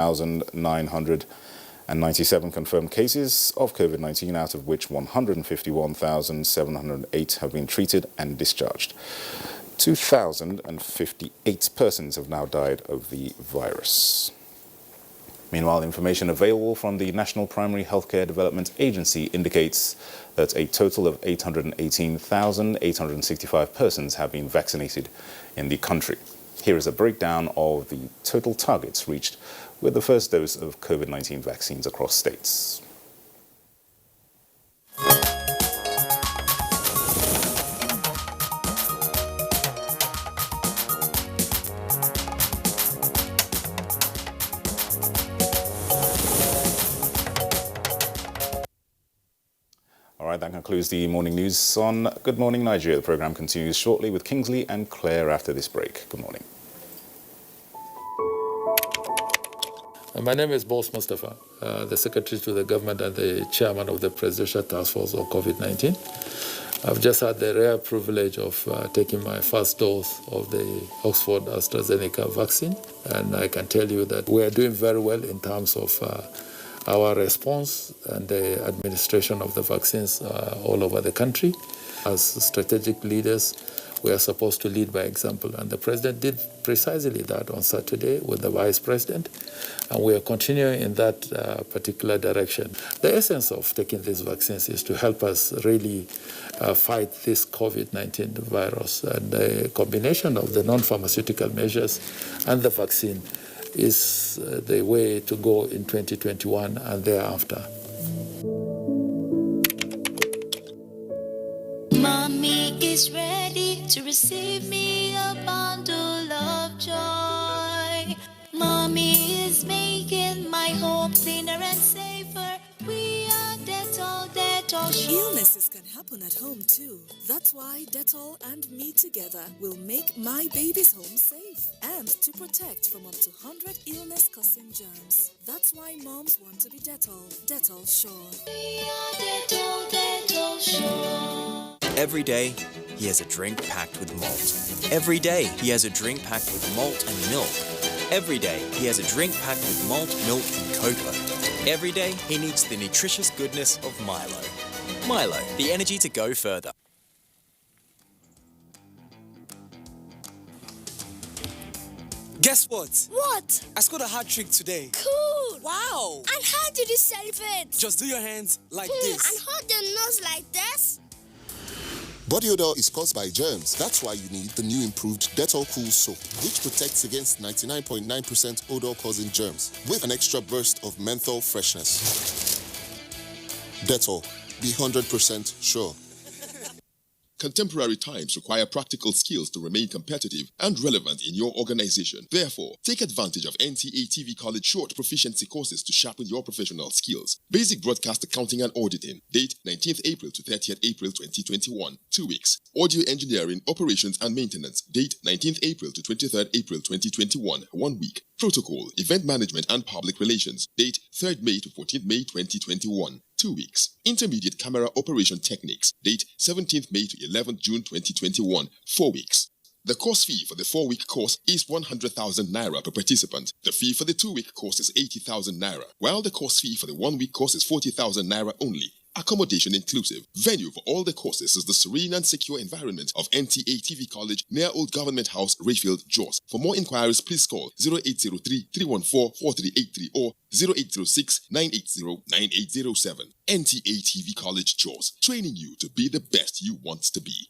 1,997 confirmed cases of COVID-19, out of which 151,708 have been treated and discharged. 2,058 persons have now died of the virus. Meanwhile, information available from the National Primary Healthcare Development Agency indicates that a total of 818,865 persons have been vaccinated in the country. Here is a breakdown of the total targets reached with the first dose of COVID-19 vaccines across states. All right, that concludes the morning news on Good Morning Nigeria. The program continues shortly with Kingsley and Claire after this break. Good morning. My name is Boss Mustafa, the Secretary to the Government and the Chairman of the Presidential Task Force on COVID-19. I've just had the rare privilege of taking my first dose of the Oxford AstraZeneca vaccine, and I can tell you that we are doing very well in terms of our response and the administration of the vaccines all over the country. As strategic leaders, we are supposed to lead by example, and the President did precisely that on Saturday with the Vice President, and we are continuing in that particular direction. The essence of taking these vaccines is to help us really fight this COVID-19 virus, and the combination of the non-pharmaceutical measures and the vaccine is the way to go in 2021 and thereafter. Mommy is ready to receive me a bundle of joy. Mommy is making my home cleaner and safer. We are Dettol, Dettol sure. Illnesses can happen at home too. That's why Dettol and me together will make my baby's home safe and to protect from up to 100 illness-causing germs. That's why moms want to be Dettol. Dettol Sure. We are Dettol, Dettol sure. Every day, he has a drink packed with malt. Every day, he has a drink packed with malt and milk. Every day, he has a drink packed with malt, milk, and cocoa. Every day, he needs the nutritious goodness of Milo. Milo, the energy to go further. Guess what? What? I scored a hat-trick today. Cool! Wow! And how did you celebrate? Just do your hands like this. And hold your nose like this? Body odor is caused by germs. That's why you need the new improved Dettol Cool Soap, which protects against 99.9% odor-causing germs with an extra burst of menthol freshness. Dettol, be 100% sure. Contemporary times require practical skills to remain competitive and relevant in your organization. Therefore, take advantage of NTA TV College short proficiency courses to sharpen your professional skills. Basic Broadcast Accounting and Auditing. Date 19th April to 30th April 2021. 2 weeks. Audio Engineering, Operations and Maintenance. Date 19th April to 23rd April 2021. 1 week. Protocol, Event Management and Public Relations. Date 3rd May to 14th May 2021. 2 weeks. Intermediate Camera Operation Techniques. Date 17th May to 11th June 2021. 4 weeks. The course fee for the 4-week course is 100,000 naira per participant. The fee for the 2-week course is 80,000 naira, while the course fee for the 1-week course is 40,000 naira only. Accommodation inclusive. Venue for all the courses is the serene and secure environment of NTA TV College near Old Government House, Rayfield, Jos. For more inquiries, please call 0803-314-4383 or 0806-980-9807. NTA TV College, Jos, training you to be the best you want to be.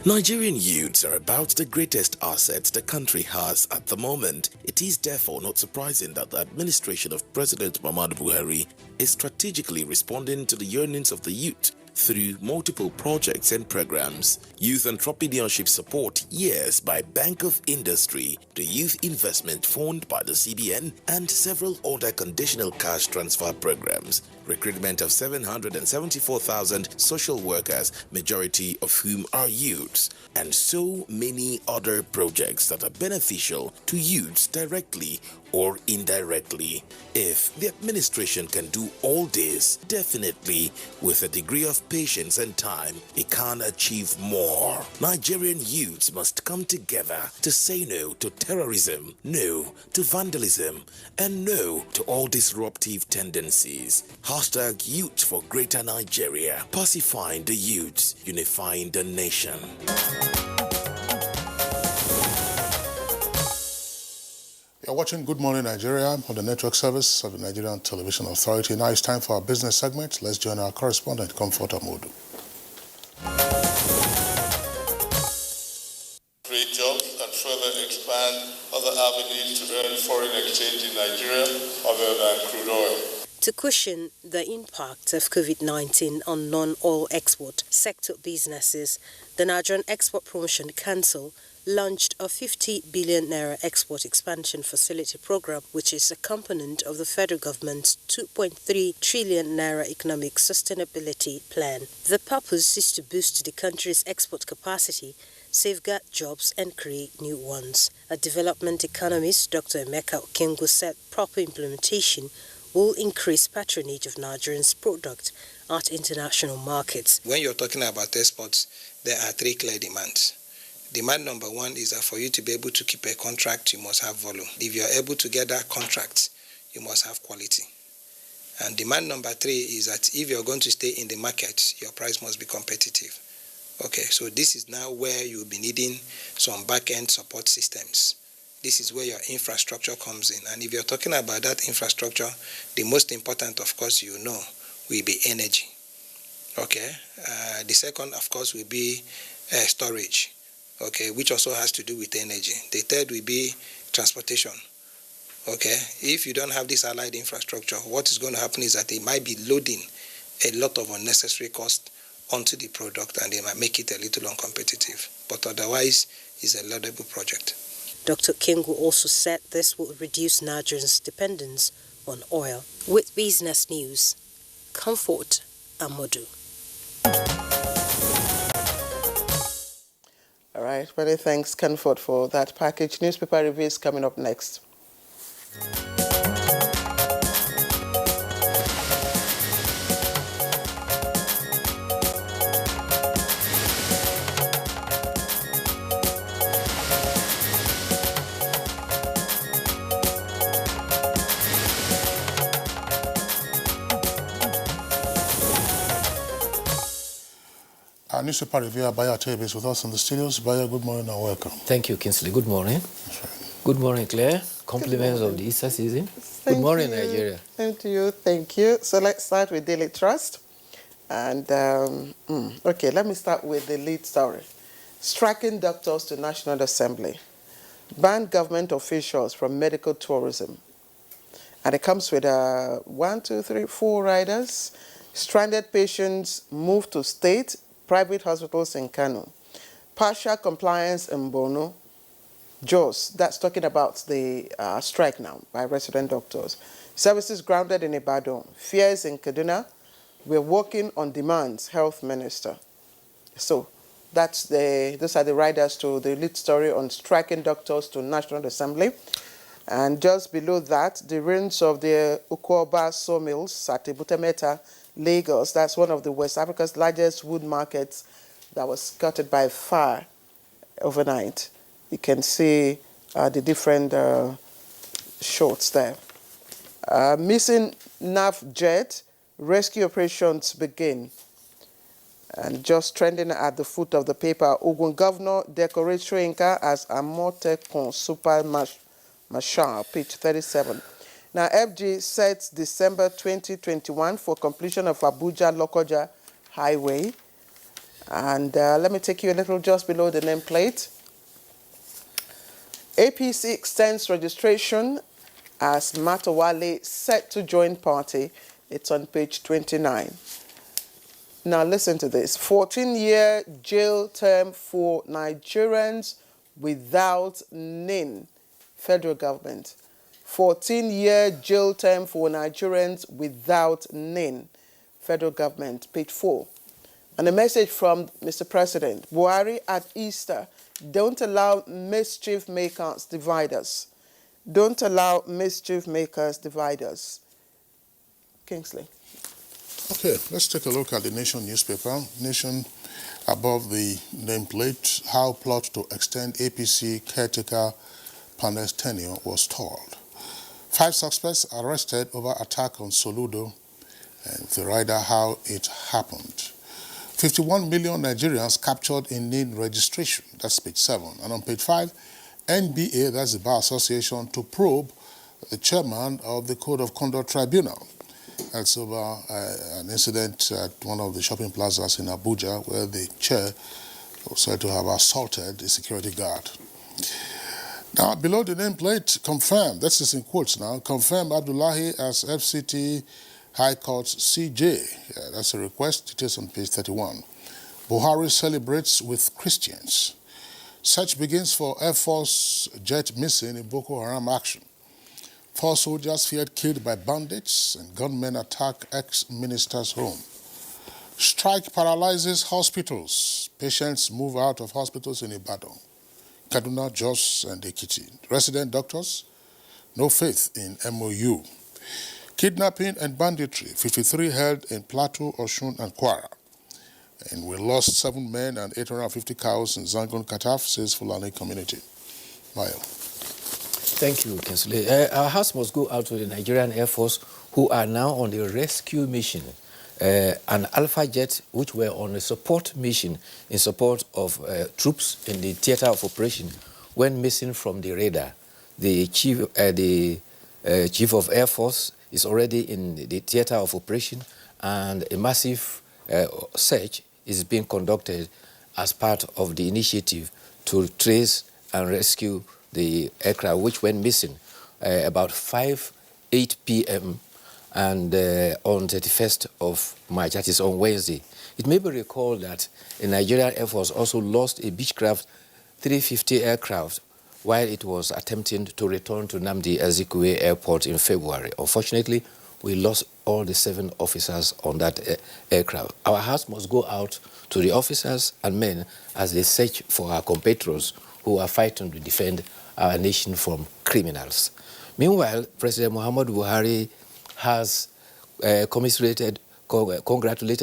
Nigerian youths are about the greatest assets the country has at the moment. It is therefore not surprising that the administration of President Muhammadu Buhari is strategically responding to the yearnings of the youth through multiple projects and programs. Youth Entrepreneurship Support Years by Bank of Industry, the Youth Investment Fund by the CBN, and several other conditional cash transfer programs. Recruitment of 774,000 social workers, majority of whom are youths, and so many other projects that are beneficial to youths directly or indirectly. If the administration can do all this, definitely with a degree of enough patience and time, he can achieve more. Nigerian youths must come together to say no to terrorism, no to vandalism, and no to all disruptive tendencies. Hashtag Youth for Greater Nigeria. Pacifying the youths, unifying the nation. You're watching Good Morning Nigeria on the network service of the Nigerian Television Authority. Now it's time for our business segment. Let's join our correspondent, Comfort Amodu. Create jobs and further expand other avenues to earn foreign exchange in Nigeria other than crude oil. To cushion the impact of COVID-19 on non-oil export sector businesses, the Nigerian Export Promotion Council launched a 50 billion naira export expansion facility program, which is a component of the federal government's 2.3 trillion naira economic sustainability plan. The purpose is to boost the country's export capacity, safeguard jobs and create new ones. A development economist, Dr. Emeka Okengu, said proper implementation will increase patronage of Nigerians' product at international markets. When you're talking about exports, there are three clear demands. Demand number one is that for you to be able to keep a contract, you must have volume. If you're able to get that contract, you must have quality. And demand number three is that if you're going to stay in the market, your price must be competitive. Okay, so this is now where you'll be needing some back-end support systems. This is where your infrastructure comes in. And if you're talking about that infrastructure, the most important, of course, will be energy. Okay, the second, of course, will be storage. Okay, which also has to do with energy. The third will be transportation. Okay, if you don't have this allied infrastructure, what is going to happen is that it might be loading a lot of unnecessary cost onto the product and they might make it a little uncompetitive. But otherwise, it's a laudable project. Dr. Kingu also said this will reduce Nigerians' dependence on oil. With business news, Comfort Amodu. All right, many thanks, Comfort, for that package. Newspaper reviews coming up next. Our newspaper reviewer, Bayo Atebe, is with us in the studios. Bayo, good morning and welcome. Thank you, Kingsley. Good morning. Good morning, Claire. Compliments of the Easter season. Good morning, Nigeria. Thank you. Thank you. So let's start with Daily Trust. And, okay, let me start with the lead story. Striking doctors to National Assembly. Ban government officials from medical tourism. And it comes with 4 riders. Stranded patients moved to state, private hospitals in Kano. Partial compliance in Borno. Jos, that's talking about the strike now by resident doctors. Services grounded in Ibadan. Fears in Kaduna. We're working on demands, Health Minister. So those are the riders to the lead story on striking doctors to National Assembly. And just below that, the ruins of the Ukoba sawmills at Ibutemeta, Lagos. That's one of the West Africa's largest wood markets that was scattered by fire overnight. You can see the different shots there. Missing NAF jet, rescue operations begin. And just trending at the foot of the paper, Ogun Governor decorates Soyinka as Amotekun Super Marshal, page 37. Now, FG sets December 2021 for completion of Abuja-Lokoja Highway. And let me take you a little just below the nameplate. APC extends registration as Matawale set to join party. It's on page 29. Now, listen to this. 14-year jail term for Nigerians without NIN. Federal government. 14-year jail term for Nigerians without NIN. Federal government, page 4. And a message from Mr. President. Buhari at Easter. Don't allow mischief makers divide us. Don't allow mischief makers divide us. Kingsley. Okay, let's take a look at the Nation newspaper. Nation, above the nameplate, how plot to extend APC caretaker panel's tenure was stalled. 5 suspects arrested over attack on Soludo, and the rider how it happened. 51 million Nigerians captured in need registration. That's page 7. And on page 5, NBA, that's the Bar Association, to probe the chairman of the Code of Conduct Tribunal. That's over an incident at one of the shopping plazas in Abuja where the chair was said to have assaulted a security guard. Now, below the nameplate, confirmed, this is in quotes now, confirmed Abdullahi as FCT High Court's CJ. Yeah, that's a request. It is on page 31. Buhari celebrates with Christians. Search begins for Air Force jet missing in Boko Haram action. 4 soldiers feared killed by bandits, and gunmen attack ex-minister's home. Strike paralyzes hospitals. Patients move out of hospitals in Ibadan, Kaduna, Jos, and Ekiti. Resident doctors, no faith in MOU. Kidnapping and banditry, 53 held in Plateau, Osun, and Kwara. And we lost 7 men and 850 cows in Zangon Kataf, says Fulani community. Mayo. Thank you, Councillor. Our hearts must go out to the Nigerian Air Force, who are now on the rescue mission. An Alpha jet, which were on a support mission in support of troops in the theater of operation, went missing from the radar. The chief of Air Force is already in the theater of operation, and a massive search is being conducted as part of the initiative to trace and rescue the aircraft, which went missing about 8 p.m. and on 31st of March, that is on Wednesday. It may be recalled that the Nigerian Air Force also lost a Beechcraft 350 aircraft while it was attempting to return to Nnamdi Azikiwe Airport in February. Unfortunately, we lost all the 7 officers on that aircraft. Our hearts must go out to the officers and men as they search for our compatriots who are fighting to defend our nation from criminals. Meanwhile, President Muhammadu Buhari has congratulated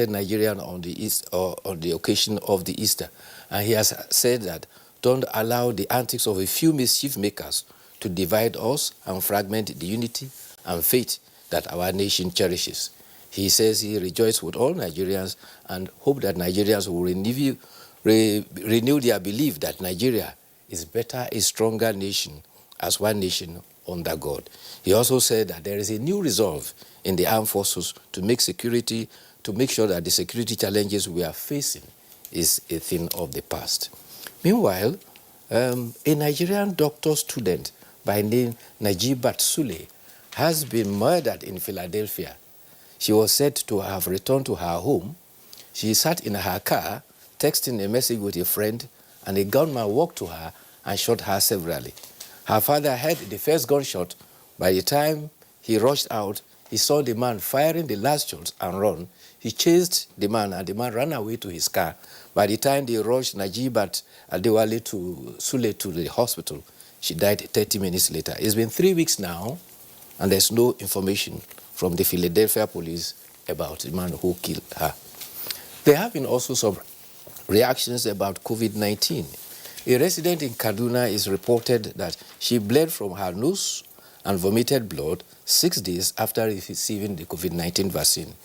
Nigerians on the occasion of the Easter, and he has said that don't allow the antics of a few mischief makers to divide us and fragment the unity and faith that our nation cherishes. He says he rejoices with all Nigerians and hope that Nigerians will renew their belief that Nigeria is better, a stronger nation, as one nation under God. He also said that there is a new resolve in the armed forces to make sure that the security challenges we are facing is a thing of the past. Meanwhile, a Nigerian doctor student by name Najibat Sule has been murdered in Philadelphia. She was said to have returned to her home. She sat in her car, texting a message with a friend, and a gunman walked to her and shot her severally. Her father heard the first gunshot. By the time he rushed out, he saw the man firing the last shots and run. He chased the man, and the man ran away to his car. By the time they rushed Najibat Adewale to Sule to the hospital, she died 30 minutes later. It's been 3 weeks now, and there's no information from the Philadelphia police about the man who killed her. There have been also some reactions about COVID-19. A resident in Kaduna is reported that she bled from her nose and vomited blood 6 days after receiving the COVID-19 vaccine.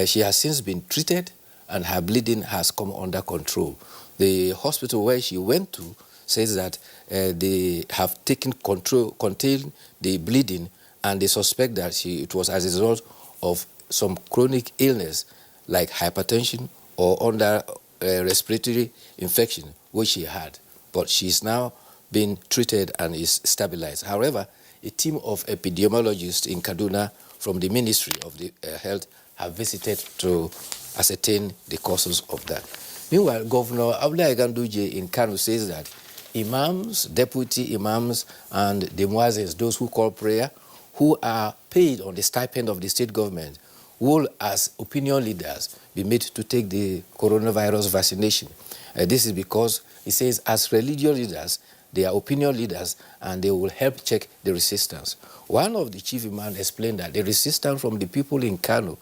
She has since been treated and her bleeding has come under control. The hospital where she went to says that they have contained the bleeding, and they suspect that it was as a result of some chronic illness like hypertension or under respiratory infection, which she had. But she's now been treated and is stabilized. However, a team of epidemiologists in Kaduna from the Ministry of Health have visited to ascertain the causes of that. Meanwhile, Governor Abdullahi Ganduje in Kano says that imams, deputy imams, and the muezzins, those who call prayer, who are paid on the stipend of the state government, will, as opinion leaders, be made to take the coronavirus vaccination. This is because, he says, as religious leaders, they are opinion leaders, and they will help check the resistance. One of the chief imams explained that the resistance from the people in Kano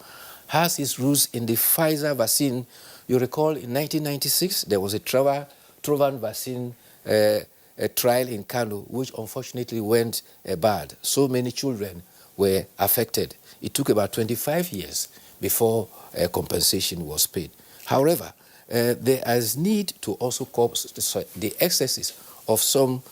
has its roots in the Pfizer vaccine. You recall in 1996, there was a Trovan vaccine a trial in Kano, which unfortunately went bad. So many children were affected. It took about 25 years before compensation was paid. However, there is need to also curb the excesses of some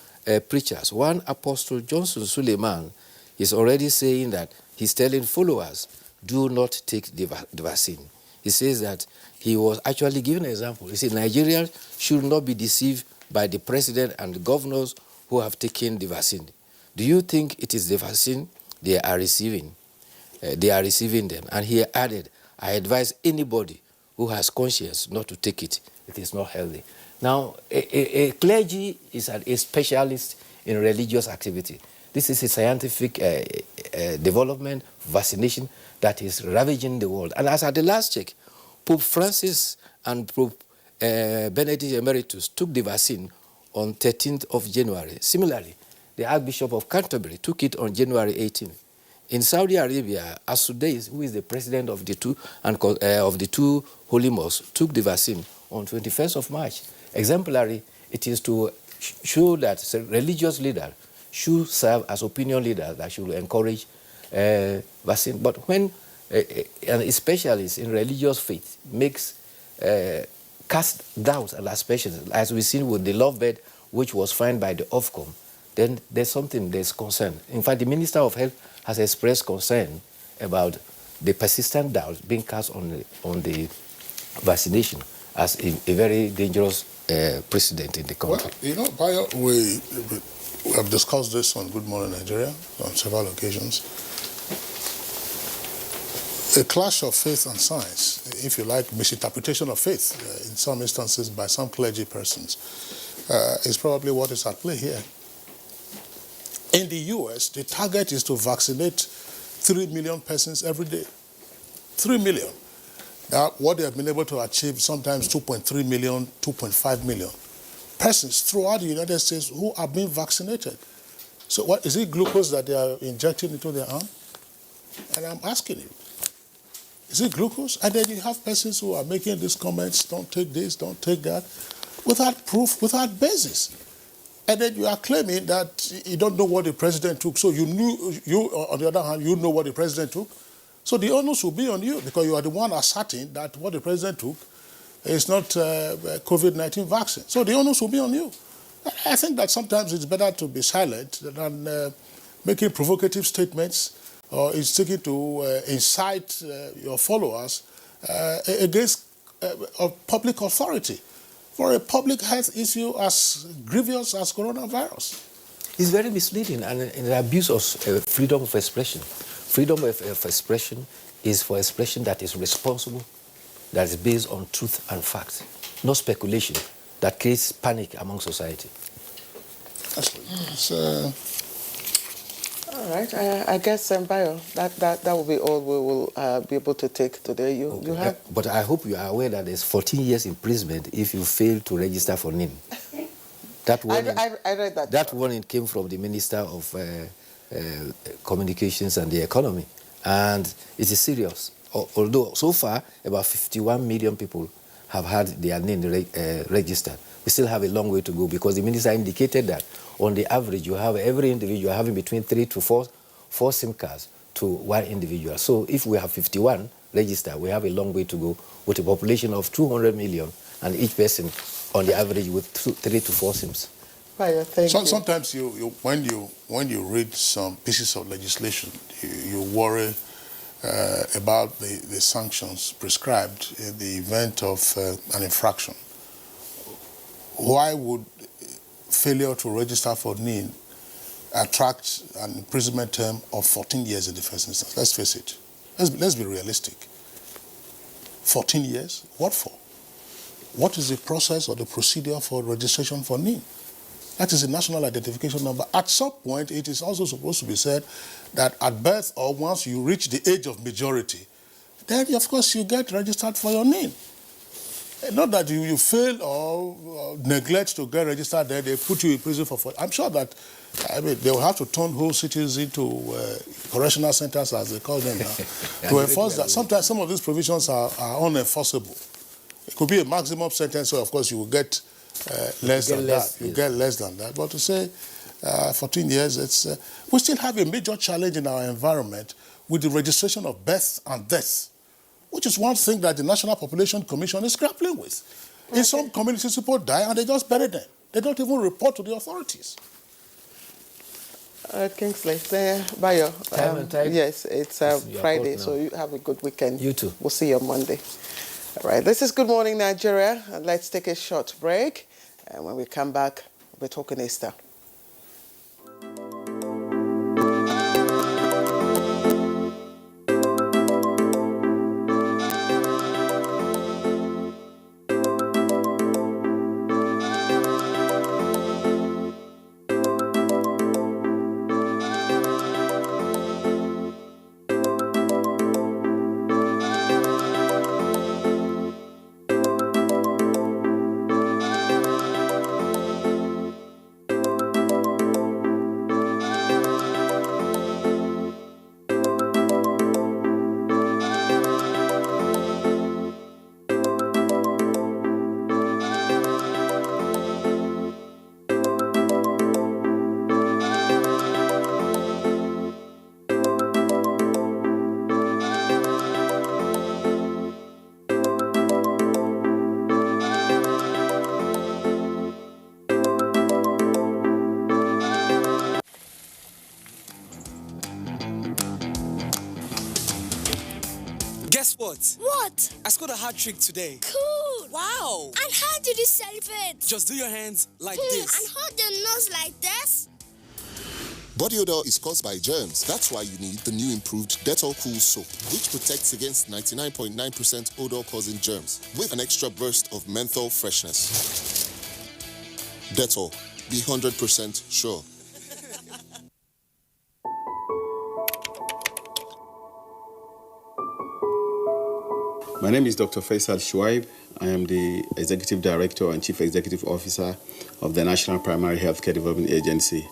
preachers. One Apostle Johnson Suleiman is already saying that he's telling followers, do not take the vaccine. He says that he was actually giving an example. He said Nigerians should not be deceived by the president and the governors who have taken the vaccine. Do you think it is the vaccine they are receiving? They are receiving them. And he added, I advise anybody who has conscience not to take it. It is not healthy. Now, a clergy is a specialist in religious activity. This is a scientific development, vaccination that is ravaging the world. And as at the last check, Pope Francis and Pope Benedict Emeritus took the vaccine on 13th of January. Similarly, the Archbishop of Canterbury took it on January 18th. In Saudi Arabia, As-Sudais, who is the president of the two holy mosques, took the vaccine on 21st of March. Exemplary, it is to show that a religious leader should serve as opinion leader that should encourage vaccine. But when a specialist in religious faith makes cast doubts and aspersions, as we've seen with the lovebird, which was found by the Ofcom, then there's concern. In fact, the Minister of Health has expressed concern about the persistent doubts being cast on the vaccination as a very dangerous precedent in the country. Well, you know, Bayo, we have discussed this on Good Morning Nigeria on several occasions. A clash of faith and science, if you like, misinterpretation of faith, in some instances by some clergy persons, is probably what is at play here. In the US, the target is to vaccinate 3 million persons every day. 3 million. Now, what they have been able to achieve, sometimes 2.3 million, 2.5 million persons throughout the United States who are being vaccinated. So what is it, glucose that they are injecting into their arm? And I'm asking you, is it glucose? And then you have persons who are making these comments, don't take this, don't take that, without proof, without basis. And then you are claiming that you don't know what the president took. So you, on the other hand, you know what the president took. So the onus will be on you because you are the one asserting that what the president took is not COVID-19 vaccine. So the onus will be on you. I think that sometimes it's better to be silent than making provocative statements or is seeking to incite your followers against public authority for a public health issue as grievous as coronavirus. It's very misleading and an abuse of freedom of expression. Freedom of expression is for expression that is responsible, that is based on truth and fact, not speculation that creates panic among society. All right, I guess, Bayo, that will be all we will be able to take today. You have? But I hope you are aware that there's 14 years imprisonment if you fail to register for NIN. That warning, I read that. That warning came from the Minister of Communications and the Economy, and it is serious. Although so far about 51 million people have had their NIN registered, we still have a long way to go because the minister indicated that on the average you have every individual having between 3 to 4 SIM cards to one individual. So if we have 51 registered, we have a long way to go with a population of 200 million and each person on the average with 3 to 4 SIMs. Sometimes when you read some pieces of legislation, you worry about the sanctions prescribed in the event of an infraction. Why would failure to register for NIN attract an imprisonment term of 14 years in the first instance? Let's face it. Let's be realistic. 14 years? What for? What is the process or the procedure for registration for NIN? That is a national identification number. At some point, it is also supposed to be said that at birth or once you reach the age of majority, then of course you get registered for your NIN. Not that you fail or neglect to get registered there, they put you in prison for 4. I'm sure that, they will have to turn whole cities into correctional centers, as they call them now, to enforce that. Sometimes some of these provisions are unenforceable. It could be a maximum sentence, so of course you will get less than that. You get less than that. But to say 14 years, we still have a major challenge in our environment with the registration of births and deaths, which is one thing that the National Population Commission is grappling with. In some communities, people die and they just bury them. They don't even report to the authorities. Kingsley, Bayo. Time and time. Yes, it's Friday, so you have a good weekend. You too. We'll see you on Monday. All right, this is Good Morning Nigeria, and let's take a short break. And when we come back, we're talking Easter. Guess what? What? I scored a hat trick today. Cool. Wow. And how did you celebrate? Just do your hands like this. And hold your nose like this? Body odor is caused by germs. That's why you need the new improved Dettol Cool Soap, which protects against 99.9% odor-causing germs with an extra burst of menthol freshness. Dettol, be 100% sure. My name is Dr. Faisal Shuaib. I am the Executive Director and Chief Executive Officer of the National Primary Healthcare Development Agency.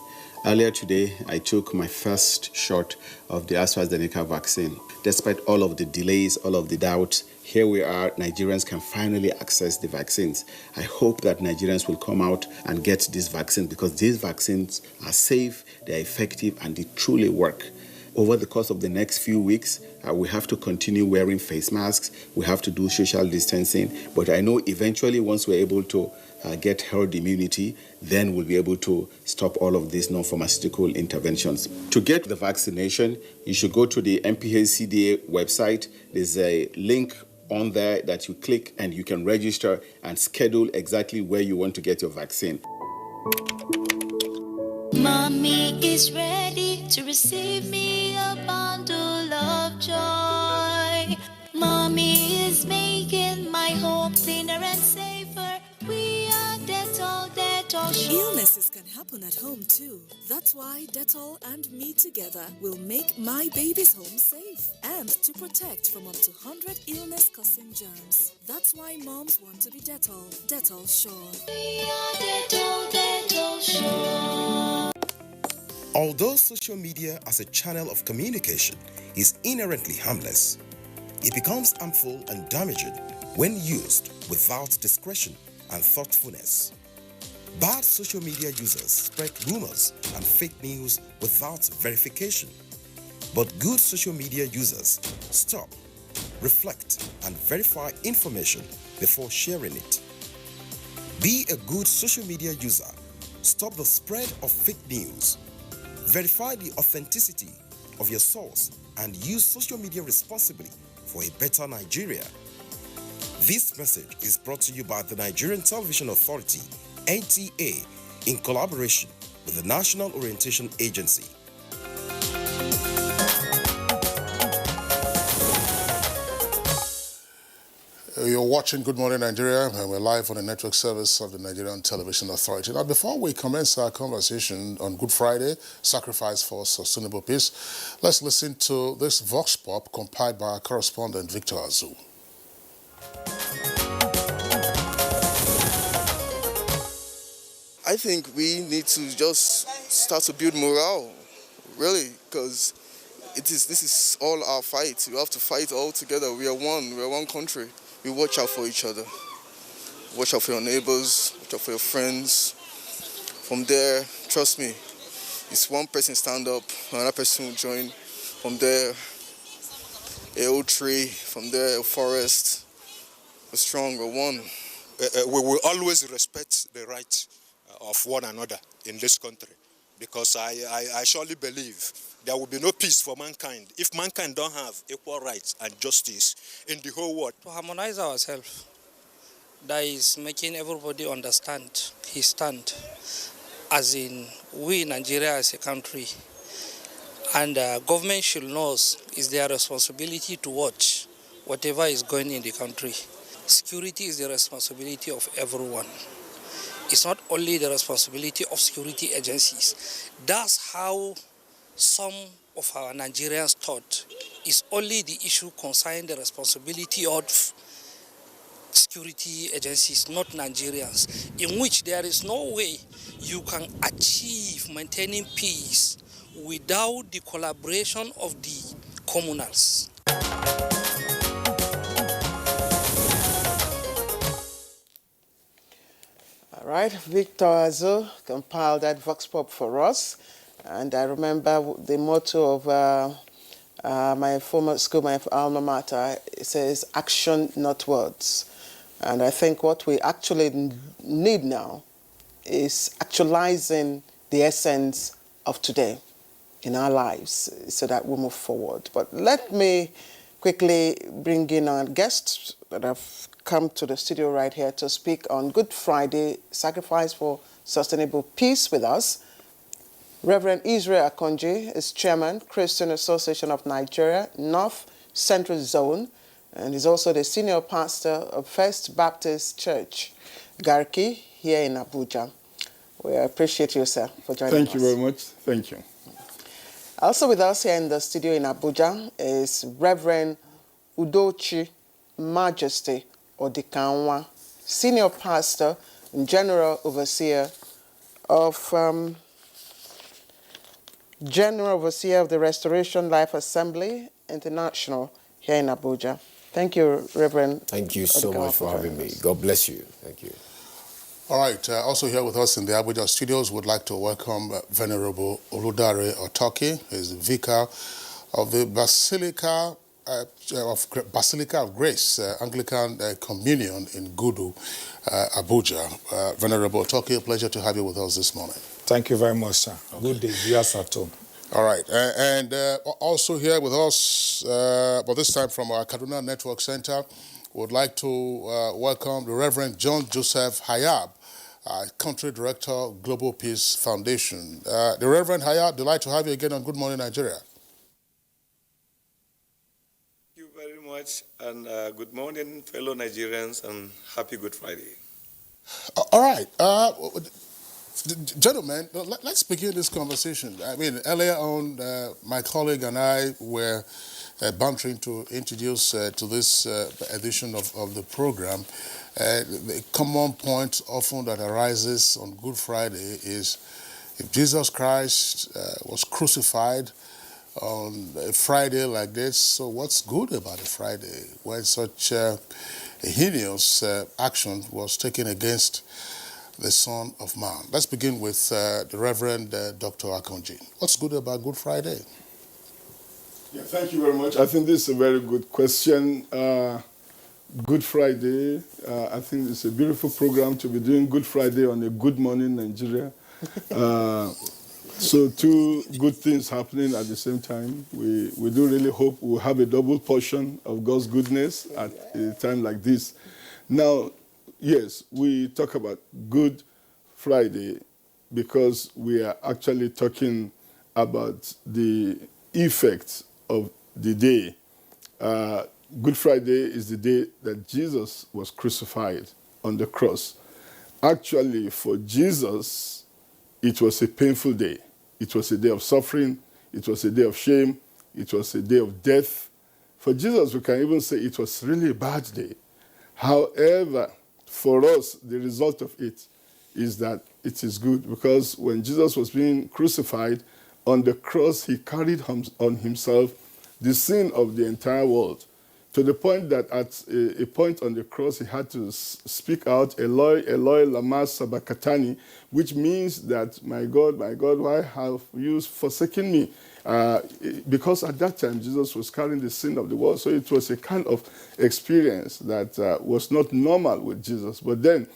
Earlier today, I took my first shot of the AstraZeneca vaccine. Despite all of the delays, all of the doubts, here we are, Nigerians can finally access the vaccines. I hope that Nigerians will come out and get these vaccines because these vaccines are safe, they're effective, and they truly work. Over the course of the next few weeks, we have to continue wearing face masks. We have to do social distancing. But I know eventually once we're able to get herd immunity, then we'll be able to stop all of these non-pharmaceutical interventions. To get the vaccination, you should go to the NPHCDA website. There's a link on there that you click and you can register and schedule exactly where you want to get your vaccine. Mommy is ready to receive me a bundle of joy. Mommy is making my home cleaner and safer. We are Dettol, Dettol sure. Illnesses can happen at home too. That's why Dettol and me together will make my baby's home safe and to protect from up to 100 illness-causing germs. That's why moms want to be Dettol, Dettol sure. We are Dettol, Dettol sure. Although social media as a channel of communication is inherently harmless, it becomes harmful and damaging when used without discretion and thoughtfulness. Bad social media users spread rumors and fake news without verification. But good social media users stop, reflect, and verify information before sharing it. Be a good social media user. Stop the spread of fake news. Verify the authenticity of your source and use social media responsibly for a better Nigeria. This message is brought to you by the Nigerian Television Authority, NTA, in collaboration with the National Orientation Agency. You're watching Good Morning Nigeria, and we're live on the network service of the Nigerian Television Authority. Now, before we commence our conversation on Good Friday, Sacrifice for Sustainable Peace, let's listen to this Vox Pop compiled by our correspondent, Victor Azu. I think we need to just start to build morale, really, because this is all our fight. We have to fight all together. We are one country. We watch out for each other. Watch out for your neighbors, watch out for your friends. From there, trust me, it's one person stand up, another person will join. From there, a old tree, from there, a forest. We're strong, we're one. We will always respect the rights of one another in this country, because I surely believe there will be no peace for mankind if mankind don't have equal rights and justice in the whole world. To harmonize ourselves, that is making everybody understand his stand, as in we Nigeria as a country, and government should know it's their responsibility to watch whatever is going in the country. Security is the responsibility of everyone. It's not only the responsibility of security agencies. That's how some of our Nigerians thought. It's only the issue concerning the responsibility of security agencies, not Nigerians, in which there is no way you can achieve maintaining peace without the collaboration of the communals. All right, Victor Azo compiled that vox pop for us. And I remember the motto of my former school, my alma mater, it says, action, not words. And I think what we actually need now is actualizing the essence of today in our lives so that we move forward. But let me quickly bring in our guests that have come to the studio right here to speak on Good Friday, Sacrifice for Sustainable Peace with us. Reverend Israel Akonji is Chairman, Christian Association of Nigeria, North Central Zone, and he's also the Senior Pastor of First Baptist Church, Garki, here in Abuja. We appreciate you, sir, for joining us. Thank you very much. Thank you. Also with us here in the studio in Abuja is Reverend Udochi Majesty Odikanwa, Senior Pastor and General Overseer of the Restoration Life Assembly International here in Abuja. Thank you, Reverend. Thank you so much for having me. God bless you. Thank you. All right, also here with us in the Abuja studios, would like to welcome Venerable Oludare Otoki, who is the Vicar of the Basilica of Grace, Anglican Communion in Gudu, Abuja. Venerable Otoki, a pleasure to have you with us this morning. Thank you very much, sir. Okay. Good day, viewers at home. All right, and also here with us, but this time from our Kaduna Network Center, would like to welcome the Reverend John Joseph Hayab, Country Director, Global Peace Foundation. The Reverend Hayab, delight to have you again on Good Morning Nigeria. Thank you very much, and good morning, fellow Nigerians, and happy Good Friday. All right. Gentlemen, let's begin this conversation. I mean, earlier on, my colleague and I were bantering to introduce to this edition of the program. The common point often that arises on Good Friday is if Jesus Christ was crucified on a Friday like this, so what's good about a Friday when such a heinous action was taken against the Son of Man? Let's begin with the Reverend Dr. Akonji. What's good about Good Friday? Yeah, thank you very much. I think this is a very good question. Good Friday, I think it's a beautiful program to be doing Good Friday on a Good Morning Nigeria. So two good things happening at the same time. We do really hope we'll have a double portion of God's goodness at a time like this. Now, yes, we talk about Good Friday because we are actually talking about the effects of the day. Good Friday is the day that Jesus was crucified on the cross. Actually, for Jesus, it was a painful day. It was a day of suffering. It was a day of shame. It was a day of death. For Jesus, we can even say it was really a bad day. However, for us, the result of it is that it is good, because when Jesus was being crucified on the cross, he carried on himself the sin of the entire world, to the point that at a point on the cross, he had to speak out, Eloi, Eloi, lama sabachthani, which means that, my God, why have you forsaken me? Because at that time, Jesus was carrying the sin of the world, so it was a kind of experience that was not normal with Jesus. But then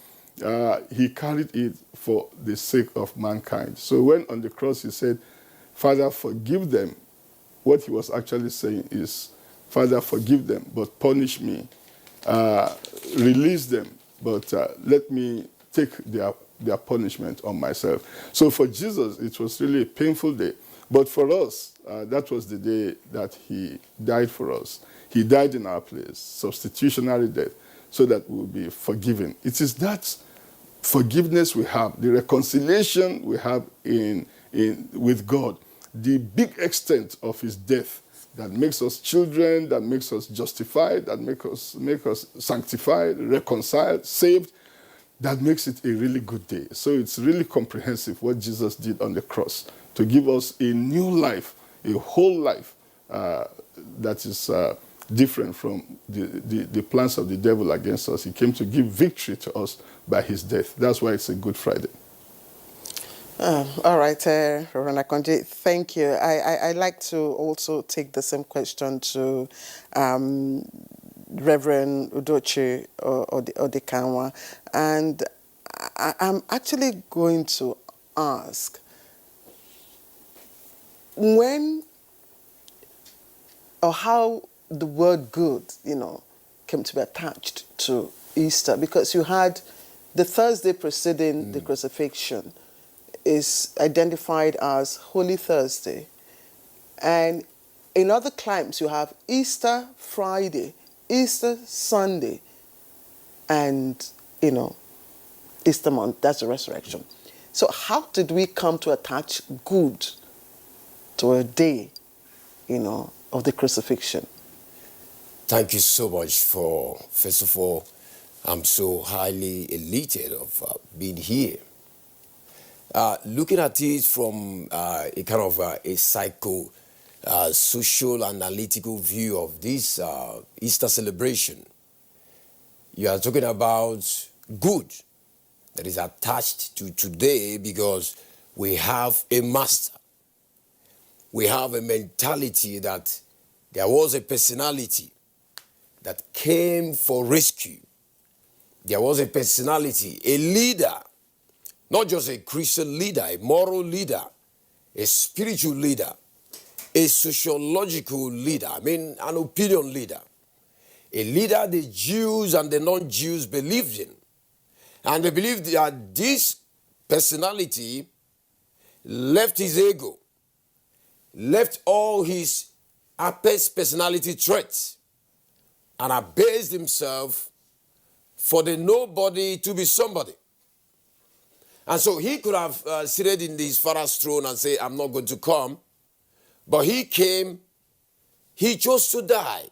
he carried it for the sake of mankind. So when on the cross he said, Father, forgive them, what he was actually saying is, Father, forgive them, but punish me. Release them, but let me take their punishment on myself. So for Jesus, it was really a painful day. But for us, that was the day that he died for us. He died in our place, substitutionary death, so that we will be forgiven. It is that forgiveness we have, the reconciliation we have with God, the big extent of his death that makes us children, that makes us justified, that make us sanctified, reconciled, saved, that makes it a really good day. So it's really comprehensive what Jesus did on the cross to give us a new life, a whole life that is different from the plans of the devil against us. He came to give victory to us by his death. That's why it's a Good Friday. All right, Reverend Akonje, thank you. I like to also take the same question to Reverend Udochi Odekanwa, and I'm actually going to ask, when or how the word good, came to be attached to Easter, because you had the Thursday preceding the crucifixion is identified as Holy Thursday. And in other climes, you have Easter Friday, Easter Sunday, and, Easter month, that's the resurrection. So how did we come to attach good to a day, of the crucifixion? Thank you so much first of all, I'm so highly elated of being here. Looking at it from a kind of a social analytical view of this Easter celebration, you are talking about good that is attached to today, because we have a master. We have a mentality that there was a personality that came for rescue. There was a personality, a leader, not just a Christian leader, a moral leader, a spiritual leader, a sociological leader, an opinion leader. A leader the Jews and the non-Jews believed in. And they believed that this personality left his ego, left all his apes personality traits, and abased himself for the nobody to be somebody. And so he could have seated in his father's throne and say, I'm not going to come. But he came, he chose to die.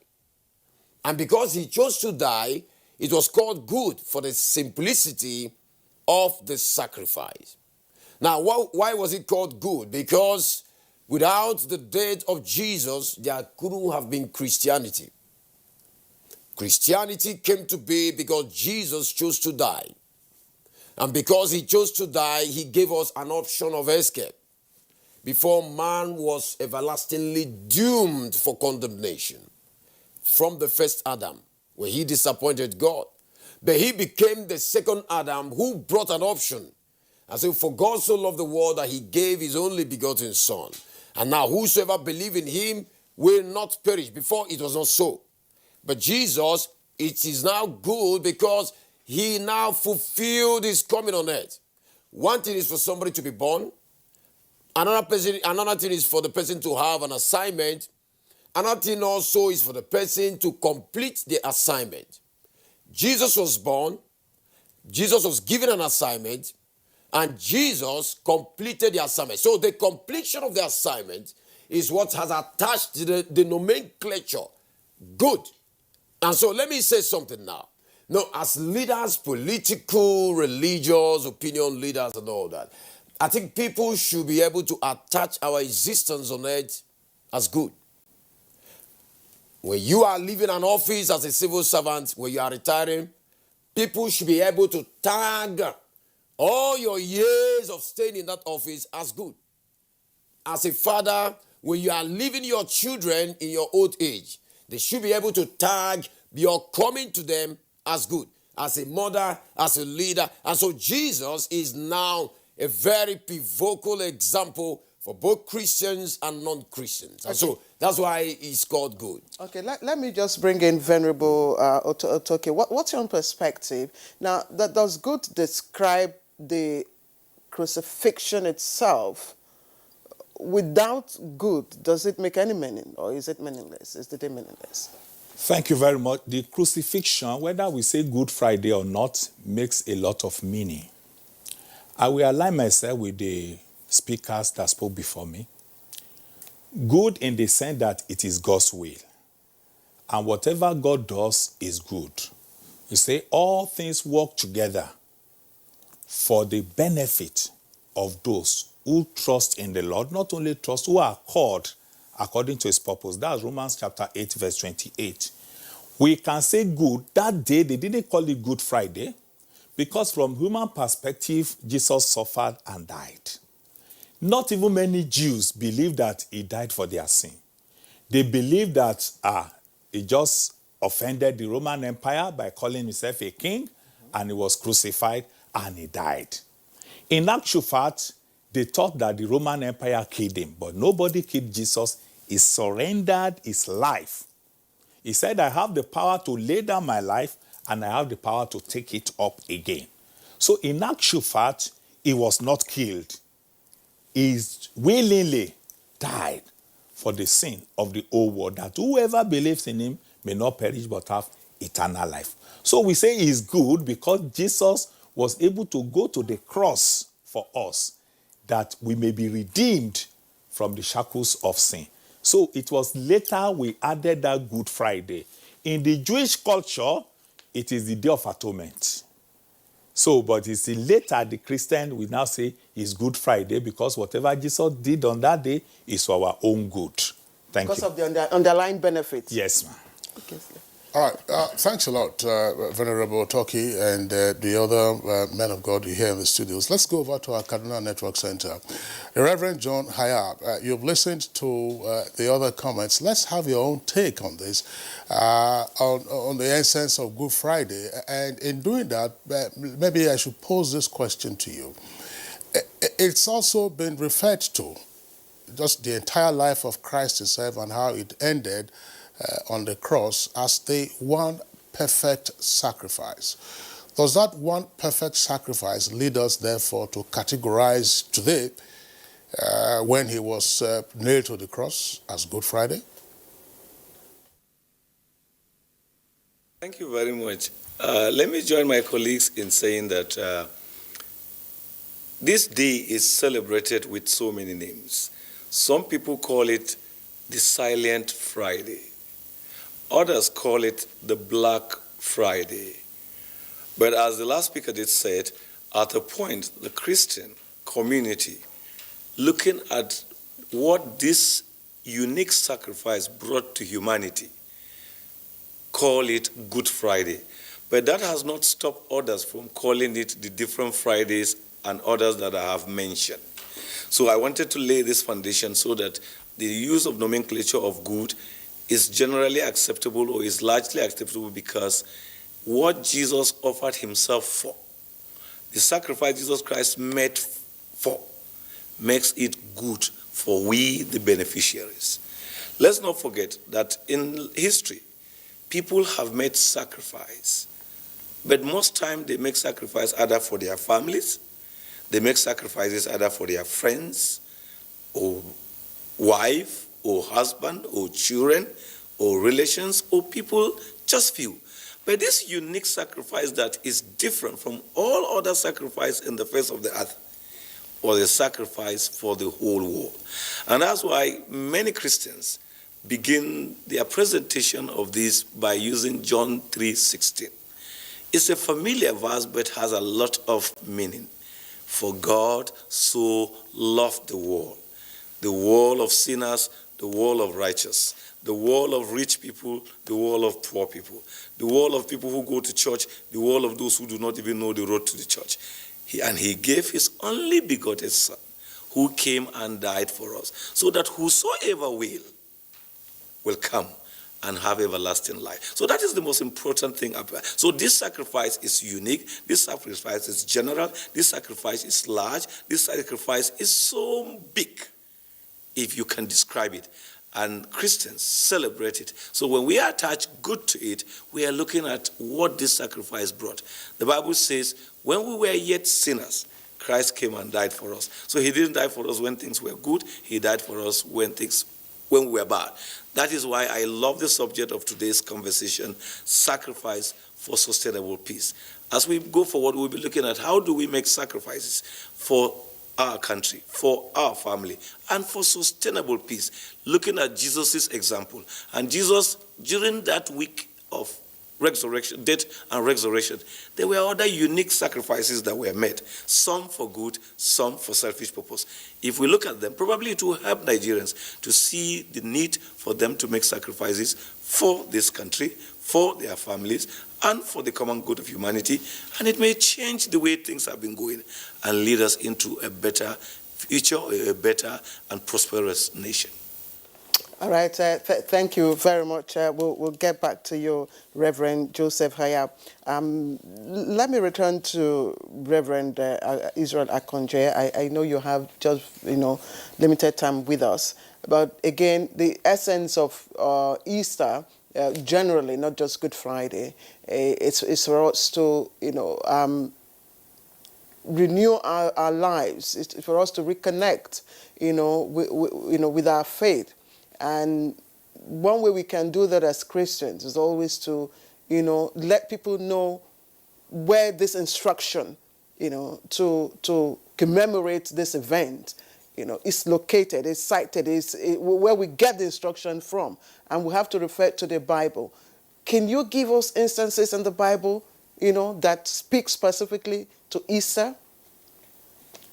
And because he chose to die, it was called good for the simplicity of the sacrifice. Now, why was it called good? Because without the death of Jesus, there couldn't have been Christianity. Christianity came to be because Jesus chose to die. And because he chose to die, he gave us an option of escape. Before, man was everlastingly doomed for condemnation from the first Adam, where he disappointed God. But he became the second Adam who brought an option. And so, for God so loved the world that he gave his only begotten Son. And now whosoever believe in him will not perish. Before, it was not so. But Jesus, it is now good because he now fulfilled his coming on earth. One thing is for somebody to be born. Another thing is for the person to have an assignment. Another thing also is for the person to complete the assignment. Jesus was born. Jesus was given an assignment. And Jesus completed the assignment. So the completion of the assignment is what has attached the nomenclature good. And so let me say something now. No, as leaders, political, religious, opinion leaders and all that, I think people should be able to attach our existence on earth as good. When you are leaving an office as a civil servant, when you are retiring, people should be able to tag all your years of staying in that office as good. As a father, when you are leaving your children in your old age, they should be able to tag your coming to them as good. As a mother, as a leader. And so Jesus is now a very pivotal example for both Christians and non-Christians. And so that's why he's called good. Okay, let me just bring in Venerable Otoke. What's your own perspective? Now, does good describe the crucifixion itself? Without good, does it make any meaning, or is it meaningless? Is it meaningless? Thank you very much. The crucifixion, whether we say Good Friday or not, makes a lot of meaning. I will align myself with the speakers that spoke before me. Good in the sense that it is God's will. And whatever God does is good. You say all things work together for the benefit of those who trust in the Lord, not only trust, who are called according to his purpose. That's Romans chapter 8, verse 28. We can say good. That day, they didn't call it Good Friday, because from human perspective, Jesus suffered and died. Not even many Jews believe that he died for their sin. They believe that he just offended the Roman Empire by calling himself a king, and he was crucified and he died. In actual fact, they thought that the Roman Empire killed him, but nobody killed Jesus. He surrendered his life. He said, I have the power to lay down my life, and I have the power to take it up again. So in actual fact, he was not killed. He willingly died for the sin of the whole world, that whoever believes in him may not perish but have eternal life. So we say he is good because Jesus was able to go to the cross for us, that we may be redeemed from the shackles of sin. So it was later we added that Good Friday. In the Jewish culture, it is the Day of Atonement. So, but it's later the Christian will now say it's Good Friday, because whatever Jesus did on that day is for our own good. Thank you. Because of the underlying benefits. Yes, ma'am. Okay, sir. All right. Thanks a lot, Venerable Toki and the other men of God here in the studios. Let's go over to our Kaduna Network Center. The Reverend John Hayab, you've listened to the other comments. Let's have your own take on this, on the essence of Good Friday. And in doing that, maybe I should pose this question to you. It's also been referred to, just the entire life of Christ himself and how it ended on the cross as the one perfect sacrifice. Does that one perfect sacrifice lead us, therefore, to categorize today, when he was nailed to the cross, as Good Friday? Thank you very much. Let me join my colleagues in saying that this day is celebrated with so many names. Some people call it the Silent Friday. Others call it the Black Friday. But as the last speaker did said, at a point, the Christian community, looking at what this unique sacrifice brought to humanity, call it Good Friday. But that has not stopped others from calling it the different Fridays and others that I have mentioned. So I wanted to lay this foundation so that the use of nomenclature of good is generally acceptable, or is largely acceptable, because what Jesus offered himself for, the sacrifice Jesus Christ made for, makes it good for we, the beneficiaries. Let's not forget that in history, people have made sacrifice, but most time they make sacrifice either for their families, they make sacrifices either for their friends, or wife, or husband, or children, or relations, or people, just few. But this unique sacrifice that is different from all other sacrifice in the face of the earth, was a sacrifice for the whole world. And that's why many Christians begin their presentation of this by using John 3:16. It's a familiar verse, but has a lot of meaning. For God so loved the world of sinners, the world of righteous, the world of rich people, the world of poor people, the world of people who go to church, the world of those who do not even know the road to the church. He gave his only begotten Son, who came and died for us, so that whosoever will come and have everlasting life. So that is the most important thing. So this sacrifice is unique. This sacrifice is general. This sacrifice is large. This sacrifice is so big, if you can describe it. And Christians celebrate it. So when we attach good to it, we are looking at what this sacrifice brought. The Bible says, when we were yet sinners, Christ came and died for us. So he didn't die for us when things were good. He died for us when we were bad. That is why I love the subject of today's conversation, sacrifice for sustainable peace. As we go forward, we'll be looking at how do we make sacrifices for our country, for our family, and for sustainable peace, looking at Jesus' example. And Jesus, during that week of resurrection, death and resurrection, there were other unique sacrifices that were made, some for good, some for selfish purpose. If we look at them, probably it will help Nigerians to see the need for them to make sacrifices for this country, for their families, and for the common good of humanity. And it may change the way things have been going and lead us into a better future, a better and prosperous nation. All right, thank you very much. We'll get back to you, Reverend Joseph Hayab. Let me return to Reverend Israel Akonje. I know you have just, limited time with us. But again, the essence of Easter, generally, not just Good Friday, it's for us to, renew our lives. It's for us to reconnect, with our faith. And one way we can do that as Christians is always to, let people know where this instruction, to commemorate this event, is located, is cited, is where we get the instruction from. And we have to refer to the Bible. Can you give us instances in the Bible, that speak specifically to Easter?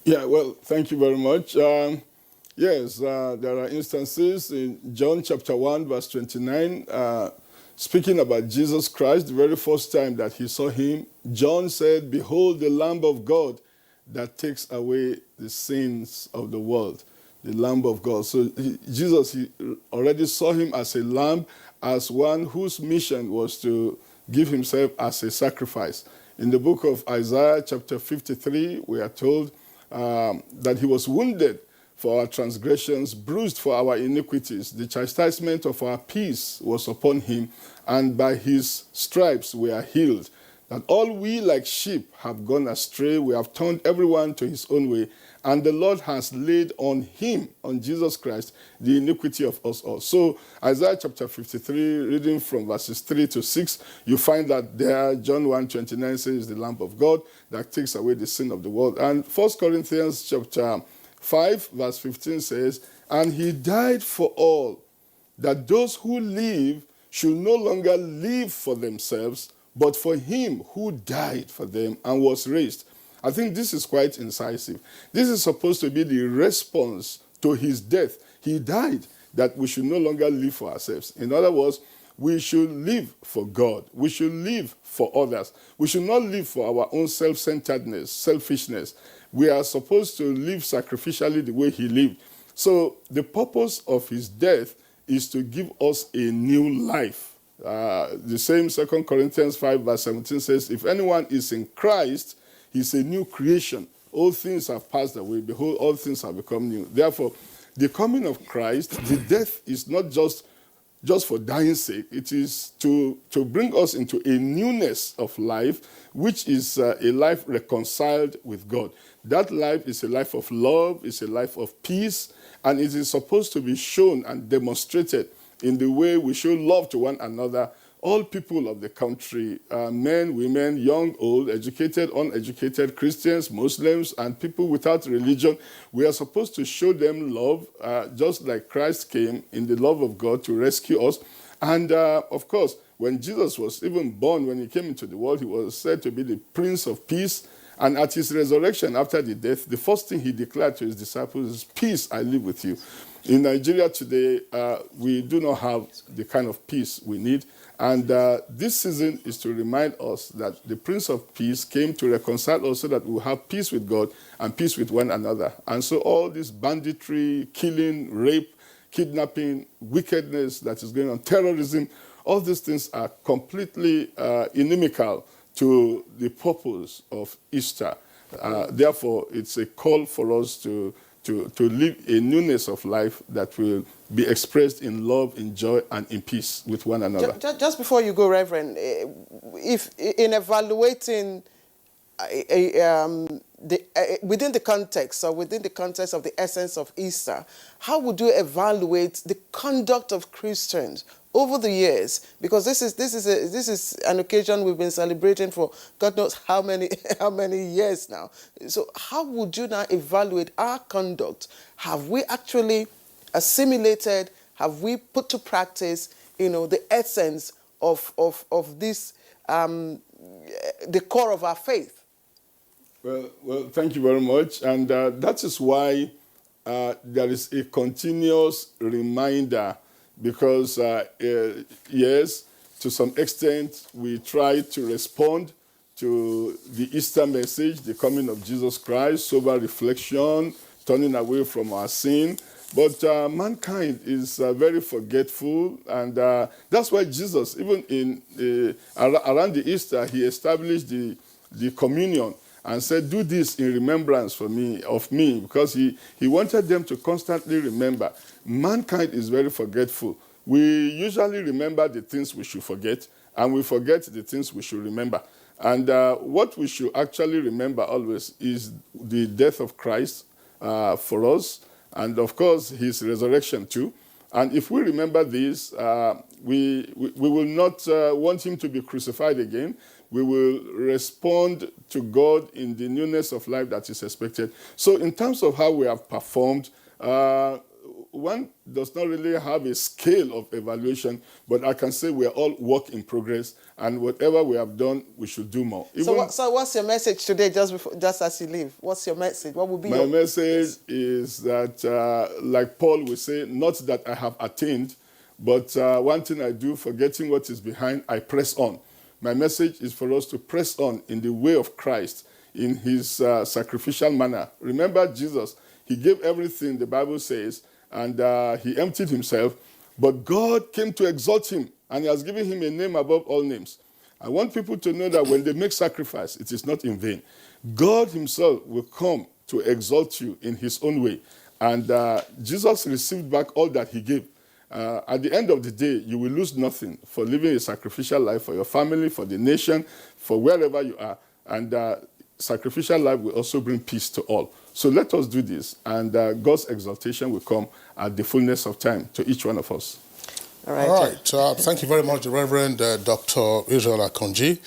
Yeah, well, thank you very much. Yes, there are instances in John chapter 1, verse 29, speaking about Jesus Christ, the very first time that he saw him, John said, "Behold the Lamb of God that takes away the sins of the world." The Lamb of God. So Jesus already saw him as a lamb, as one whose mission was to give himself as a sacrifice. In the book of Isaiah chapter 53, we are told that he was wounded for our transgressions, bruised for our iniquities. The chastisement of our peace was upon him, and by his stripes we are healed. That all we like sheep have gone astray, we have turned everyone to his own way, and the Lord has laid on him, on Jesus Christ, the iniquity of us all. So Isaiah chapter 53, reading from verses 3 to 6, you find that there, John 1:29 says, "The Lamb of God that takes away the sin of the world." And 1 Corinthians chapter 5, verse 15 says, "And he died for all, that those who live should no longer live for themselves, but for him who died for them and was raised." I think this is quite incisive. This is supposed to be the response to his death. He died that we should no longer live for ourselves. In other words, we should live for God. We should live for others. We should not live for our own self-centeredness, selfishness. We are supposed to live sacrificially the way he lived. So the purpose of his death is to give us a new life. The same 2 Corinthians 5 verse 17 says, "If anyone is in Christ, he's a new creation. All things have passed away. Behold, all things have become new." Therefore, the coming of Christ, the death is not just for dying's sake. It is to bring us into a newness of life, which is a life reconciled with God. That life is a life of love, it's a life of peace, and it is supposed to be shown and demonstrated in the way we show love to one another, all people of the country, men, women, young, old, educated, uneducated, Christians, Muslims, and people without religion. We are supposed to show them love, just like Christ came in the love of God to rescue us. And of course, when Jesus was even born, when he came into the world, he was said to be the Prince of Peace. And at his resurrection after the death, the first thing he declared to his disciples is, peace I live with you. In Nigeria today, we do not have the kind of peace we need. And this season is to remind us that the Prince of Peace came to reconcile us so that we will have peace with God and peace with one another. And so all this banditry, killing, rape, kidnapping, wickedness that is going on, terrorism, all these things are completely inimical to the purpose of Easter. Therefore, it's a call for us to live a newness of life that will be expressed in love, in joy, and in peace with one another. Just before you go, Reverend, if in evaluating within the context of the essence of Easter, how would you evaluate the conduct of Christians over the years? Because this is an occasion we've been celebrating for God knows how many years now. So how would you now evaluate our conduct? Have we actually assimilated? Have we put to practice, the essence of this, the core of our faith? Well, thank you very much. And that is why there is a continuous reminder, because, yes, to some extent, we try to respond to the Easter message, the coming of Jesus Christ, sober reflection, turning away from our sin. But mankind is very forgetful, and that's why Jesus, even around the Easter, he established the communion and said, do this in remembrance of me, because he wanted them to constantly remember. Mankind is very forgetful. We usually remember the things we should forget, and we forget the things we should remember. And what we should actually remember always is the death of Christ for us, and of course, his resurrection too. And if we remember this, we will not want him to be crucified again. We will respond to God in the newness of life that is expected. So in terms of how we have performed, one does not really have a scale of evaluation, but I can say we are all work in progress, and whatever we have done, we should do more. So what's your message today, just as you leave? What's your message? What will be my message is that, like Paul will say, not that I have attained, but one thing I do, forgetting what is behind, I press on. My message is for us to press on in the way of Christ, in his sacrificial manner. Remember Jesus, he gave everything, the Bible says, and he emptied himself, but God came to exalt him, and he has given him a name above all names. I want people to know that when they make sacrifice, it is not in vain. God himself will come to exalt you in his own way, and Jesus received back all that he gave. At the end of the day, you will lose nothing for living a sacrificial life for your family, for the nation, for wherever you are. And sacrificial life will also bring peace to all. So let us do this, and God's exaltation will come at the fullness of time to each one of us. All right. Thank you very much, Reverend Dr. Israel Akonji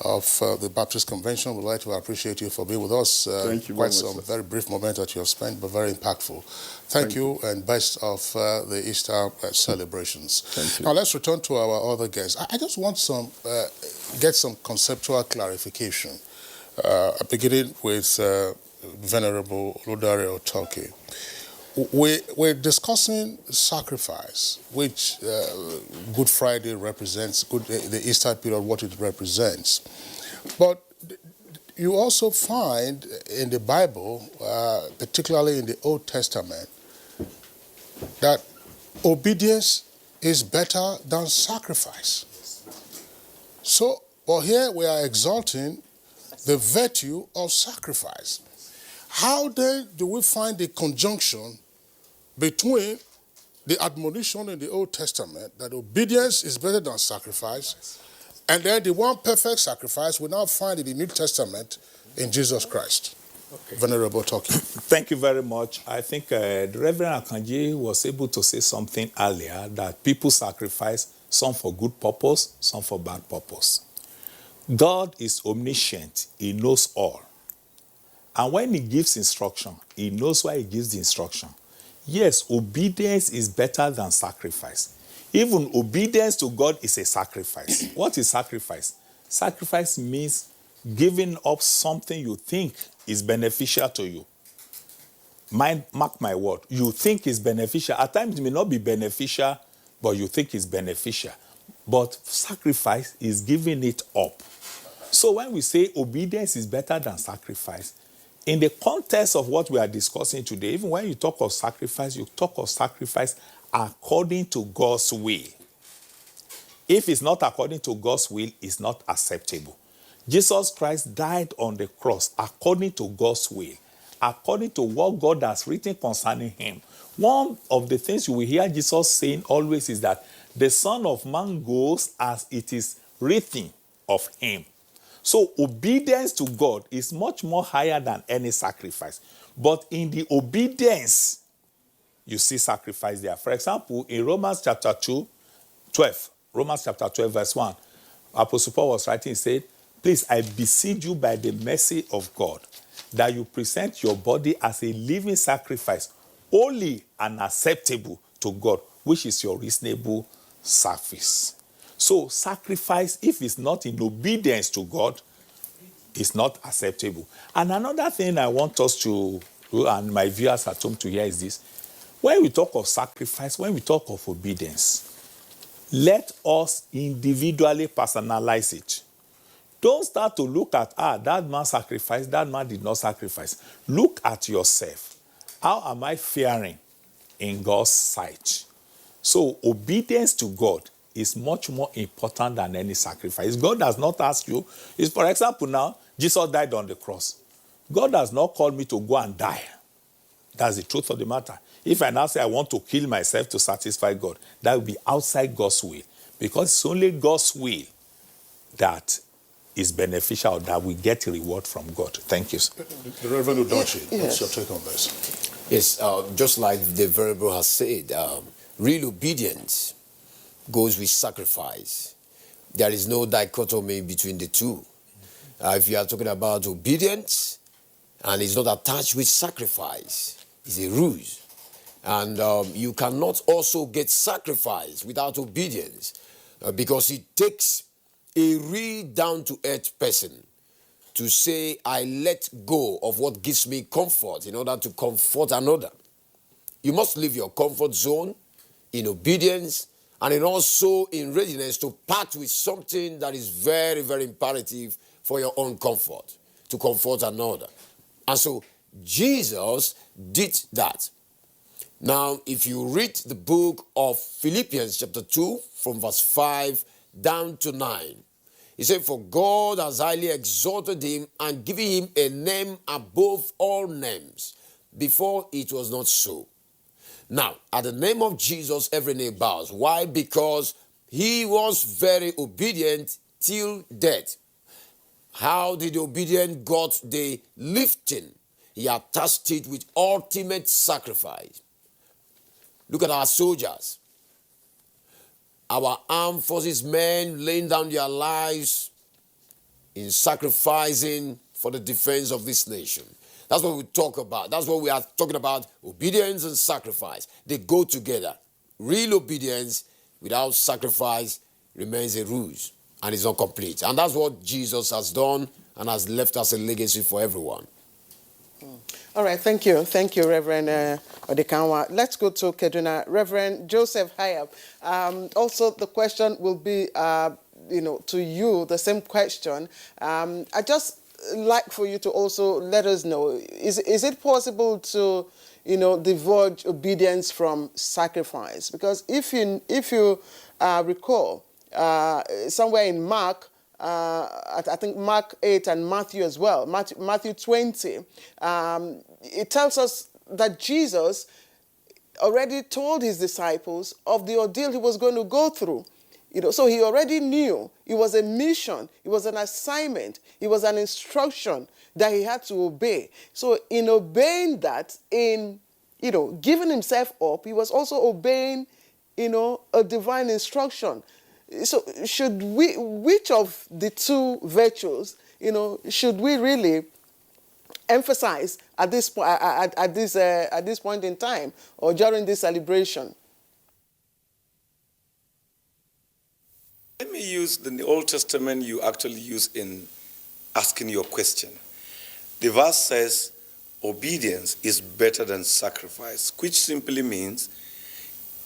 of the Baptist Convention. We'd like to appreciate you for being with us. Thank you quite very much, some sir. very brief moment that you have spent, but very impactful. Thank you, and best of the Easter celebrations. Thank you. Now let's return to our other guests. I just want get some conceptual clarification, beginning with Venerable Ludario Toki. We're discussing sacrifice, which Good Friday represents, the Easter period, what it represents. But you also find in the Bible, particularly in the Old Testament, that obedience is better than sacrifice. So, well, here we are exalting the virtue of sacrifice. How then do we find the conjunction between the admonition in the Old Testament that obedience is better than sacrifice, and then the one perfect sacrifice we now find in the New Testament in Jesus Christ? Okay. Venerable Toki. Thank you very much. I think the Reverend Akanji was able to say something earlier, that people sacrifice, some for good purpose, some for bad purpose. God is omniscient. He knows all. And when he gives instruction, he knows why he gives the instruction. Yes, obedience is better than sacrifice. Even obedience to God is a sacrifice. What is sacrifice? Sacrifice means giving up something you think is beneficial to you. Mark my word, you think is beneficial. At times it may not be beneficial, but you think it's beneficial. But sacrifice is giving it up. So when we say obedience is better than sacrifice, in the context of what we are discussing today, even when you talk of sacrifice, you talk of sacrifice according to God's will. If it's not according to God's will, it's not acceptable. Jesus Christ died on the cross according to God's will, according to what God has written concerning him. One of the things you will hear Jesus saying always is that the Son of Man goes as it is written of him. So obedience to God is much more higher than any sacrifice. But in the obedience, you see sacrifice there. For example, in Romans chapter 12, Romans chapter 12, verse 1, Apostle Paul was writing, he said, please, I beseech you by the mercy of God, that you present your body as a living sacrifice, holy and acceptable to God, which is your reasonable service. So sacrifice, if it's not in obedience to God, is not acceptable. And another thing I want us to, and my viewers at home to hear is this. When we talk of sacrifice, when we talk of obedience, let us individually personalize it. Don't start to look at, that man sacrificed, that man did not sacrifice. Look at yourself. How am I faring in God's sight? So obedience to God is much more important than any sacrifice. God does not ask you. For example, now, Jesus died on the cross. God has not called me to go and die. That's the truth of the matter. If I now say I want to kill myself to satisfy God, that will be outside God's will. Because it's only God's will that is beneficial, that we get a reward from God. Thank you. The Reverend Udochi, what's your take on this? Yes, just like the Venerable has said, real obedience goes with sacrifice. There is no dichotomy between the two. If you are talking about obedience and it's not attached with sacrifice, it's a ruse. And you cannot also get sacrifice without obedience because it takes a real down-to-earth person to say, I let go of what gives me comfort in order to comfort another. You must leave your comfort zone in obedience and also in readiness to part with something that is very, very imperative for your own comfort, to comfort another. And so Jesus did that. Now, if you read the book of Philippians chapter 2 from verse 5 down to 9, he said, for God has highly exalted him and given him a name above all names. Before it was not so. Now, at the name of Jesus, every knee bows. Why? Because he was very obedient till death. How did the obedient got the lifting? He attached it with ultimate sacrifice. Look at our soldiers. Our armed forces men laying down their lives in sacrificing for the defense of this nation. That's what we talk about. That's what we are talking about. Obedience and sacrifice. They go together. Real obedience without sacrifice remains a ruse and is not complete. And that's what Jesus has done and has left us a legacy for everyone. All right, thank you. Thank you, Reverend Odekanwa. Let's go to Kaduna. Reverend Joseph Hayab. Also, the question will be, to you, the same question. I just like for you to also let us know, is it possible to, divulge obedience from sacrifice? Because if you recall, somewhere in Mark, I think Mark 8 and Matthew as well, Matthew 20, it tells us that Jesus already told his disciples of the ordeal he was going to go through. So he already knew it was a mission, it was an assignment, it was an instruction that he had to obey. So in obeying that, in giving himself up, he was also obeying, a divine instruction. So which of the two virtues, should we really emphasize at this point in time or during this celebration? Let me use the Old Testament you actually use in asking your question. The verse says, obedience is better than sacrifice, which simply means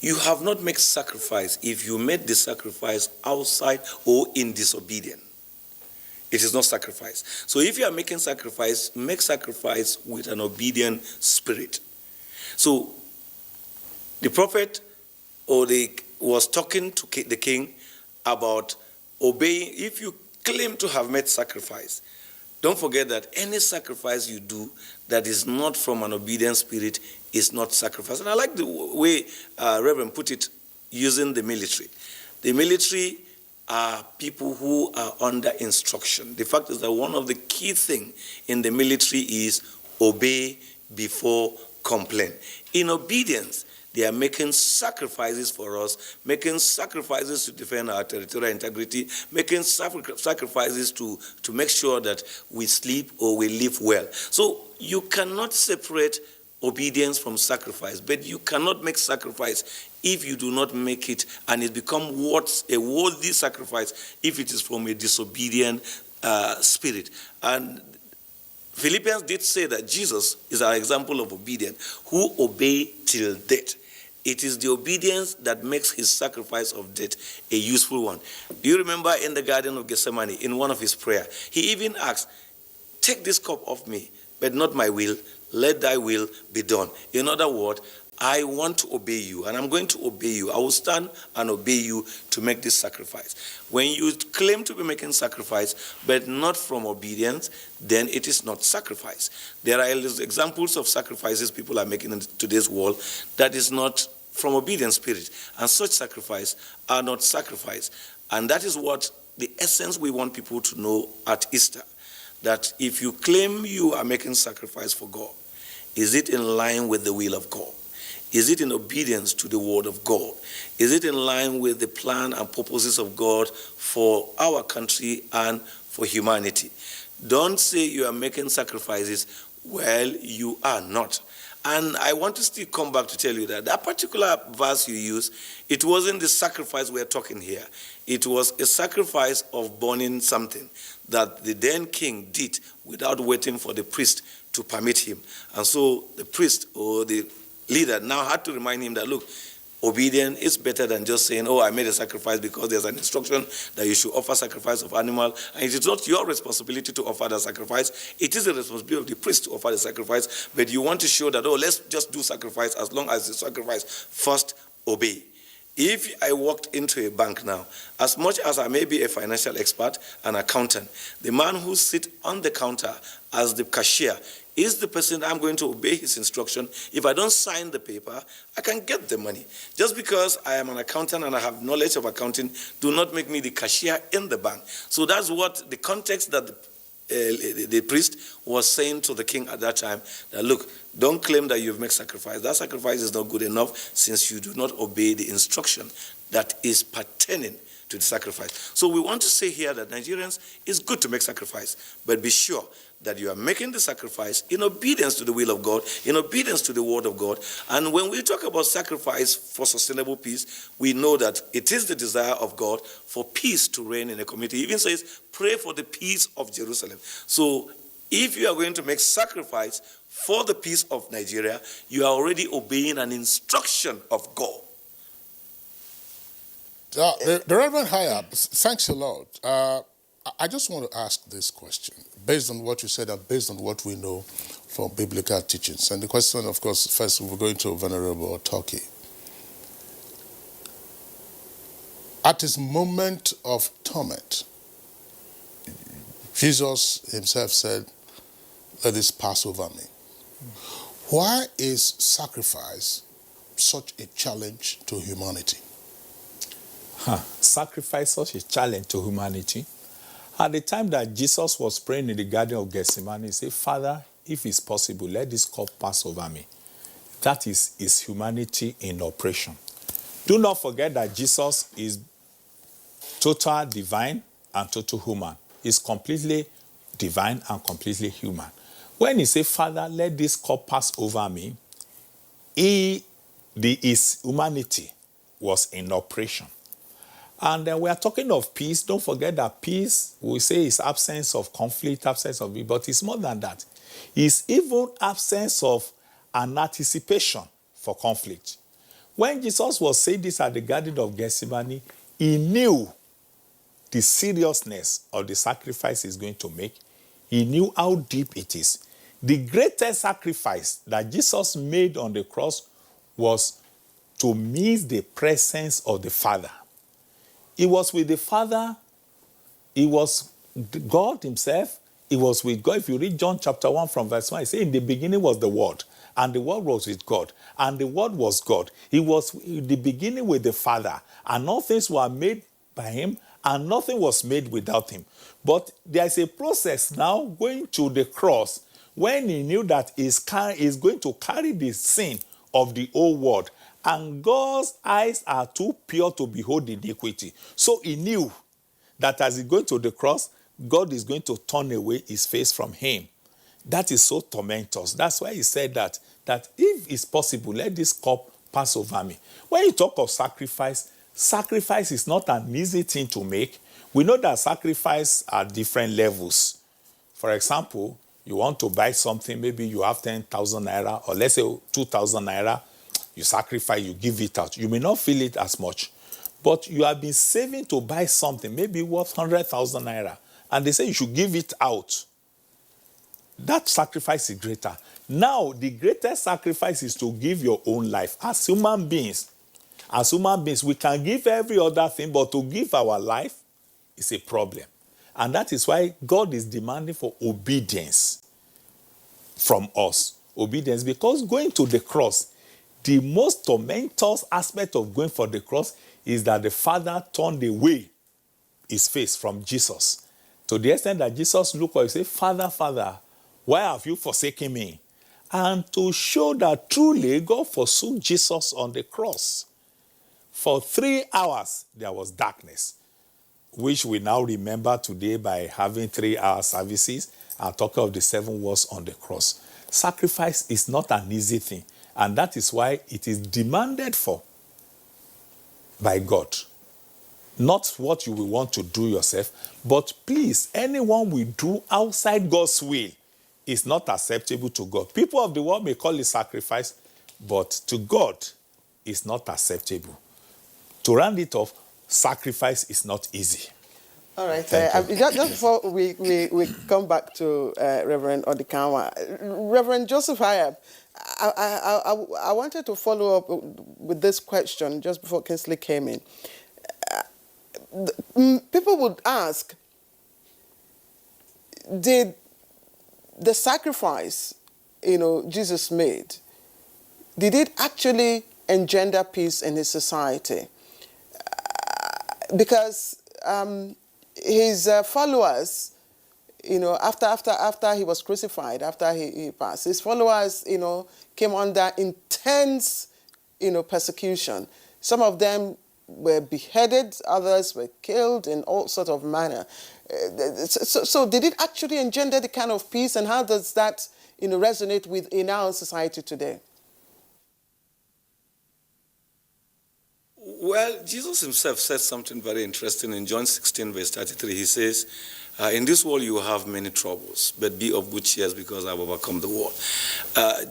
you have not made sacrifice if you made the sacrifice outside or in disobedience. It is not sacrifice. So if you are making sacrifice, make sacrifice with an obedient spirit. So the prophet was talking to the king about obeying. If you claim to have made sacrifice, don't forget that any sacrifice you do that is not from an obedient spirit is not sacrifice. And I like the way Reverend put it using the military. The military are people who are under instruction. The fact is that one of the key things in the military is obey before complain. In obedience, they are making sacrifices for us, making sacrifices to defend our territorial integrity, making sacrifices to make sure that we sleep or we live well. So you cannot separate obedience from sacrifice, but you cannot make sacrifice if you do not make it, and it becomes a worthy sacrifice if it is from a disobedient spirit. And Philippians did say that Jesus is our example of obedience, who obey till death. It is the obedience that makes his sacrifice of death a useful one. Do you remember in the Garden of Gethsemane, in one of his prayers, he even asked, take this cup off me, but not my will, let thy will be done. In other words, I want to obey you, and I'm going to obey you. I will stand and obey you to make this sacrifice. When you claim to be making sacrifice, but not from obedience, then it is not sacrifice. There are examples of sacrifices people are making in today's world that is not from obedient spirit, and such sacrifice are not sacrifice. And that is what the essence we want people to know at Easter, that if you claim you are making sacrifice for God, is it in line with the will of God? Is it in obedience to the word of God? Is it in line with the plan and purposes of God for our country and for humanity? Don't say you are making sacrifices. Well, you are not. And I want to still come back to tell you that that particular verse you use, it wasn't the sacrifice we're talking here. It was a sacrifice of burning something that the then king did without waiting for the priest to permit him. And so the priest or the leader now had to remind him that, look, obedience is better than just saying, oh, I made a sacrifice, because there's an instruction that you should offer sacrifice of animal, and it is not your responsibility to offer the sacrifice. It is the responsibility of the priest to offer the sacrifice, but you want to show that, oh, let's just do sacrifice as long as the sacrifice first obey. If I walked into a bank now, as much as I may be a financial expert, an accountant, the man who sits on the counter as the cashier is the person I'm going to obey his instruction. If I don't sign the paper, I can get the money. Just because I am an accountant and I have knowledge of accounting, do not make me the cashier in the bank. So that's what the context that the priest was saying to the king at that time, that look, don't claim that you've made sacrifice. That sacrifice is not good enough since you do not obey the instruction that is pertaining to the sacrifice. So we want to say here that Nigerians, it's good to make sacrifice, but be sure that you are making the sacrifice in obedience to the will of God, in obedience to the word of God. And when we talk about sacrifice for sustainable peace, we know that it is the desire of God for peace to reign in a community. It even says, pray for the peace of Jerusalem. So if you are going to make sacrifice for the peace of Nigeria, you are already obeying an instruction of God. The Reverend Hayab, thanks a lot. I just want to ask this question, based on what you said and based on what we know from biblical teachings. And the question, of course, first we're going to Venerable Turkey. At his moment of torment, Jesus himself said, let this pass over me. Why is sacrifice such a challenge to humanity? Sacrifice such a challenge to humanity? At the time that Jesus was praying in the Garden of Gethsemane, he said, Father, if it's possible, let this cup pass over me. That is humanity in operation. Do not forget that Jesus is total divine and total human. He's completely divine and completely human. When he said, Father, let this cup pass over me, his humanity was in operation. And then we are talking of peace. Don't forget that peace, we say, is absence of conflict, absence of, but it's more than that. It's even absence of an anticipation for conflict. When Jesus was saying this at the Garden of Gethsemane, he knew the seriousness of the sacrifice he's going to make. He knew how deep it is. The greatest sacrifice that Jesus made on the cross was to miss the presence of the Father. He was with the Father. He was God himself. He was with God. If you read John chapter 1 from verse 1, it says, in the beginning was the Word, and the Word was with God, and the Word was God. He was in the beginning with the Father, and all things were made by him, and nothing was made without him. But there is a process now going to the cross when he knew that he's going to carry the sin of the whole world. And God's eyes are too pure to behold iniquity. So he knew that as he goes to the cross, God is going to turn away his face from him. That is so tormentous. That's why he said that if it's possible, let this cup pass over me. When you talk of sacrifice, sacrifice is not an easy thing to make. We know that sacrifice are different levels. For example, you want to buy something, maybe you have 10,000 naira, or let's say 2,000 naira, you sacrifice, you give it out. You may not feel it as much, but you have been saving to buy something, maybe worth 100,000 naira, and they say you should give it out. That sacrifice is greater. Now, the greatest sacrifice is to give your own life. As human beings, we can give every other thing, but to give our life is a problem. And that is why God is demanding for obedience from us. Obedience, because going to the cross, the most tormentous aspect of going for the cross is that the Father turned away his face from Jesus. To the extent that Jesus looked up and said, Father, Father, why have you forsaken me? And to show that truly God forsook Jesus on the cross. For 3 hours, there was darkness, which we now remember today by having 3-hour services and talking of the 7 words on the cross. Sacrifice is not an easy thing, and that is why it is demanded for by God. Not what you will want to do yourself, but please, anyone will do outside God's will is not acceptable to God. People of the world may call it sacrifice, but to God, it's not acceptable. To round it off, sacrifice is not easy. All right. Just before we come back to Reverend Odikawa, Reverend Joseph Hayab, I wanted to follow up with this question just before Kingsley came in. People would ask, did the sacrifice, Jesus made, did it actually engender peace in his society? Because his followers, after he was crucified, after he passed, his followers, came under intense, persecution. Some of them were beheaded, others were killed in all sorts of manner. So did it actually engender the kind of peace, and how does that, resonate in our society today? Well, Jesus himself said something very interesting in John 16, verse 33. He says, in this world you will have many troubles, but be of good cheer because I have overcome the world.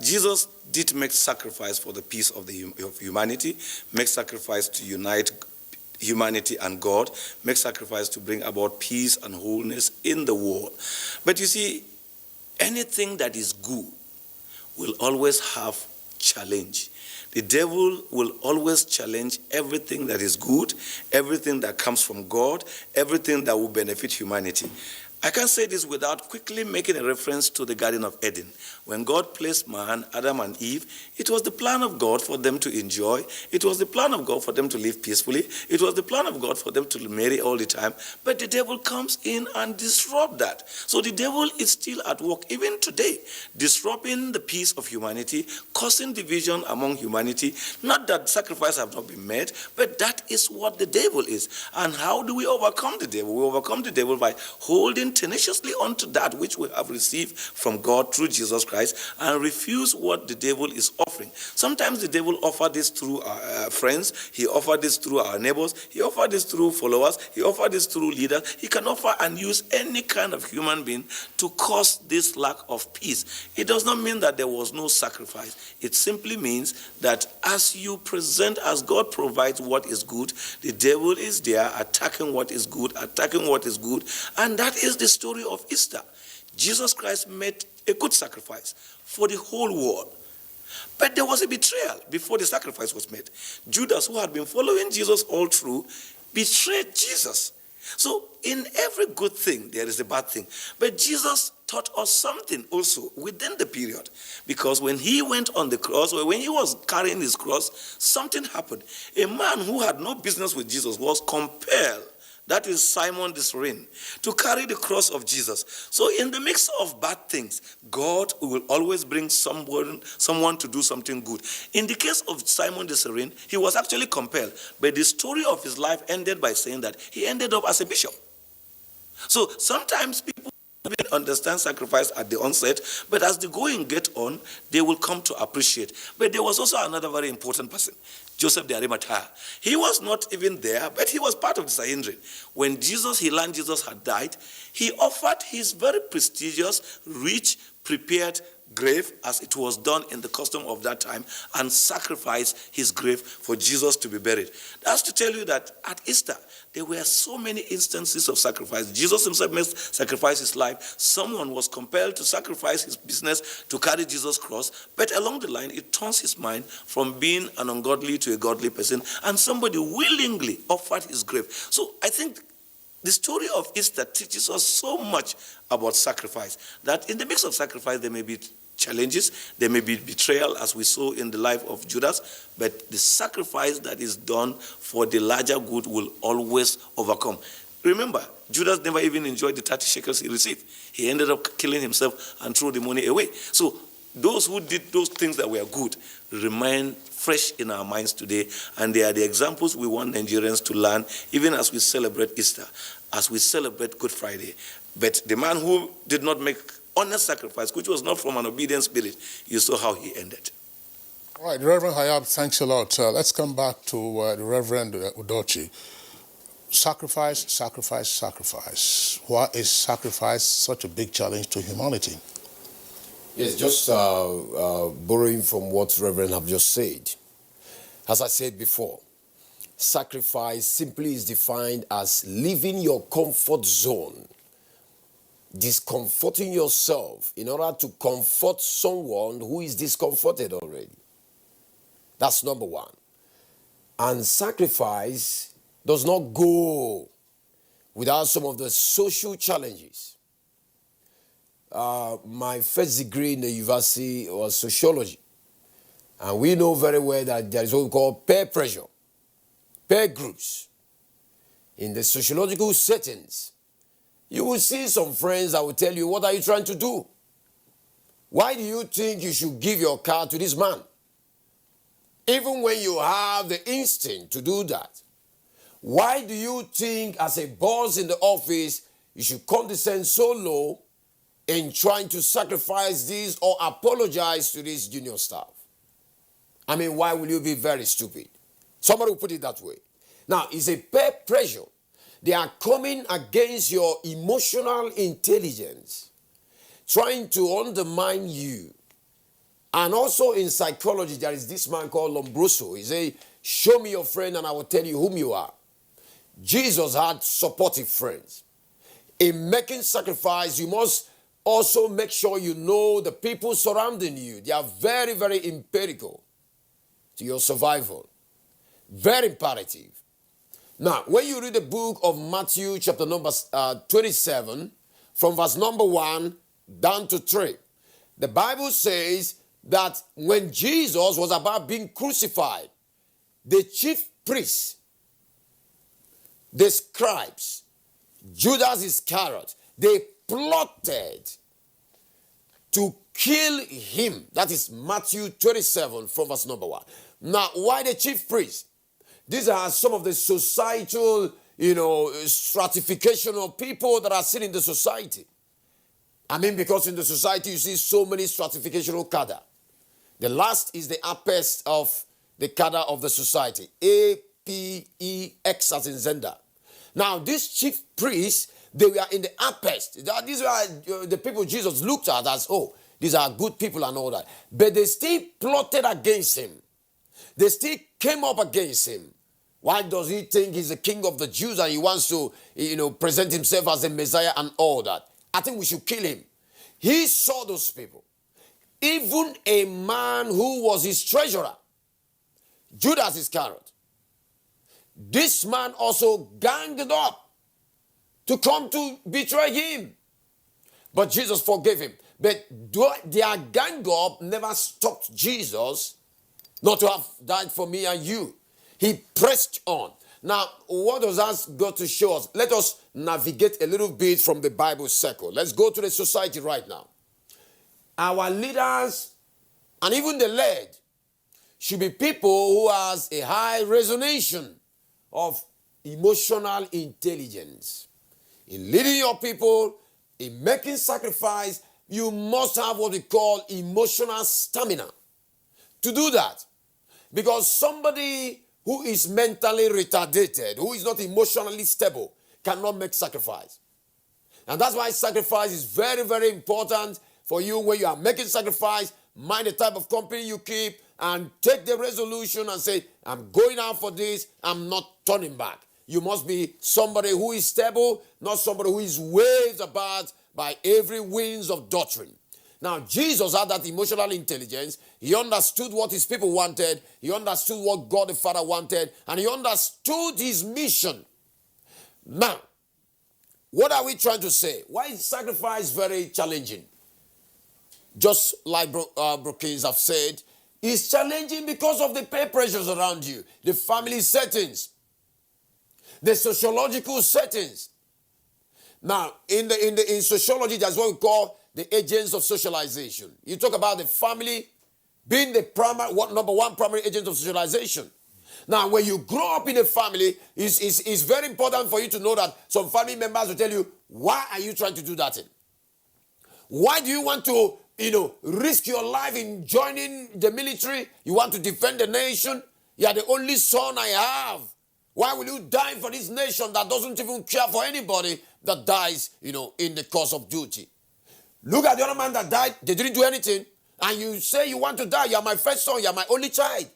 Jesus did make sacrifice for the peace of humanity, make sacrifice to unite humanity and God, make sacrifice to bring about peace and wholeness in the world. But you see, anything that is good will always have challenge. The devil will always challenge everything that is good, everything that comes from God, everything that will benefit humanity. I can say this without quickly making a reference to the Garden of Eden. When God placed man, Adam and Eve, it was the plan of God for them to enjoy. It was the plan of God for them to live peacefully. It was the plan of God for them to marry all the time. But the devil comes in and disrupts that. So the devil is still at work even today, disrupting the peace of humanity, causing division among humanity. Not that sacrifice have not been made, but that is what the devil is. And how do we overcome the devil? We overcome the devil by holding holding tenaciously onto that which we have received from God through Jesus Christ and refuse what the devil is offering. Sometimes the devil offers this through our friends, he offers this through our neighbors, he offers this through followers, he offers this through leaders. He can offer and use any kind of human being to cause this lack of peace. It does not mean that there was no sacrifice. It simply means that as you present, as God provides what is good, the devil is there attacking what is good, and that is the story of Easter. Jesus Christ made a good sacrifice for the whole world. But there was a betrayal before the sacrifice was made. Judas, who had been following Jesus all through, betrayed Jesus. So in every good thing, there is a bad thing. But Jesus taught us something also within the period. Because when he went on the cross, or when he was carrying his cross, something happened. A man who had no business with Jesus was compelled, that is Simon the Cyrene, to carry the cross of Jesus. So in the mix of bad things, God will always bring someone to do something good. In the case of Simon the Cyrene, he was actually compelled, but the story of his life ended by saying that he ended up as a bishop. So sometimes people don't understand sacrifice at the onset, but as the going get on, they will come to appreciate. But there was also another very important person, Joseph the Arimathea. He was not even there, but he was part of the Sanhedrin. When he learned Jesus had died, he offered his very prestigious, rich, prepared grave, as it was done in the custom of that time, and sacrificed his grave for Jesus to be buried. That's to tell you that at Easter, there were so many instances of sacrifice. Jesus himself must sacrifice his life. Someone was compelled to sacrifice his business to carry Jesus' cross, but along the line, it turns his mind from being an ungodly to a godly person, and somebody willingly offered his grave. So I think the story of Easter teaches us so much about sacrifice, that in the mix of sacrifice, there may be challenges, there may be betrayal, as we saw in the life of Judas, but the sacrifice that is done for the larger good will always overcome. Remember, Judas never even enjoyed the 30 shekels he received. He ended up killing himself and threw the money away. So those who did those things that were good remain fresh in our minds today, and they are the examples we want Nigerians to learn, even as we celebrate Easter, as we celebrate Good Friday. But the man who did not make honest sacrifice, which was not from an obedient spirit, you saw how he ended. All right, Reverend Hayab, thanks a lot. Let's come back to the Reverend Udochi. Sacrifice, sacrifice, sacrifice. Why is sacrifice such a big challenge to humanity? Yes, just borrowing from what Reverend have just said. As I said before, sacrifice simply is defined as leaving your comfort zone, discomforting yourself in order to comfort someone who is discomforted already. That's number one. And sacrifice does not go without some of the social challenges. My first degree in the university was sociology. And we know very well that there is what we call peer pressure, peer groups. In the sociological settings, you will see some friends that will tell you, what are you trying to do? Why do you think you should give your car to this man? Even when you have the instinct to do that. Why do you think as a boss in the office, you should condescend so low in trying to sacrifice this or apologize to this junior staff? I mean, why will you be very stupid? Somebody will put it that way. Now, it's a peer pressure. They are coming against your emotional intelligence, trying to undermine you. And also in psychology, there is this man called Lombroso. He says, show me your friend and I will tell you whom you are. Jesus had supportive friends. In making sacrifice, you must also make sure you know the people surrounding you. They are very, very empirical to your survival. Very imperative. Now, when you read the book of Matthew, chapter number 27, from verse number 1 down to 3, the Bible says that when Jesus was about being crucified, the chief priests, the scribes, Judas Iscariot, they plotted to kill him. That is Matthew 27 from verse number 1. Now, why the chief priests? These are some of the societal stratification of people that are seen in the society. I mean, because in the society you see so many stratificational cadre. The last is the apex of the cadre of the society. A-P-E-X as in Zenda. Now, these chief priests, they were in the apex. These were the people Jesus looked at as, oh, these are good people and all that. But they still plotted against him. They still came up against him. Why does he think he's the king of the Jews and he wants to, present himself as the Messiah and all that? I think we should kill him. He saw those people. Even a man who was his treasurer, Judas Iscariot, this man also ganged up to come to betray him. But Jesus forgave him. But their gang up never stopped Jesus not to have died for me and you. He pressed on. Now, what does that got to show us? Let us navigate a little bit from the Bible circle. Let's go to the society right now. Our leaders and even the led should be people who has a high resonation of emotional intelligence. In leading your people, in making sacrifice, you must have what we call emotional stamina to do that. Because somebody who is mentally retarded, who is not emotionally stable, cannot make sacrifice. And that's why sacrifice is very, very important for you when you are making sacrifice. Mind the type of company you keep and take the resolution and say, I'm going out for this, I'm not turning back. You must be somebody who is stable, not somebody who is waved about by every winds of doctrine. Now, Jesus had that emotional intelligence. He understood what his people wanted. He understood what God the Father wanted. And he understood his mission. Now, what are we trying to say? Why is sacrifice very challenging? Just like Brookings have said, it's challenging because of the peer pressures around you, the family settings, the sociological settings. Now, in sociology, that's what we call the agents of socialization. You talk about the family being the number one primary agent of socialization. Now, when you grow up in a family, it's very important for you to know that some family members will tell you, why are you trying to do that? Why do you want to, risk your life in joining the military? You want to defend the nation? You are the only son I have. Why will you die for this nation that doesn't even care for anybody that dies, in the course of duty? Look at the other man that died. They didn't do anything. And you say you want to die. You are my first son. You are my only child.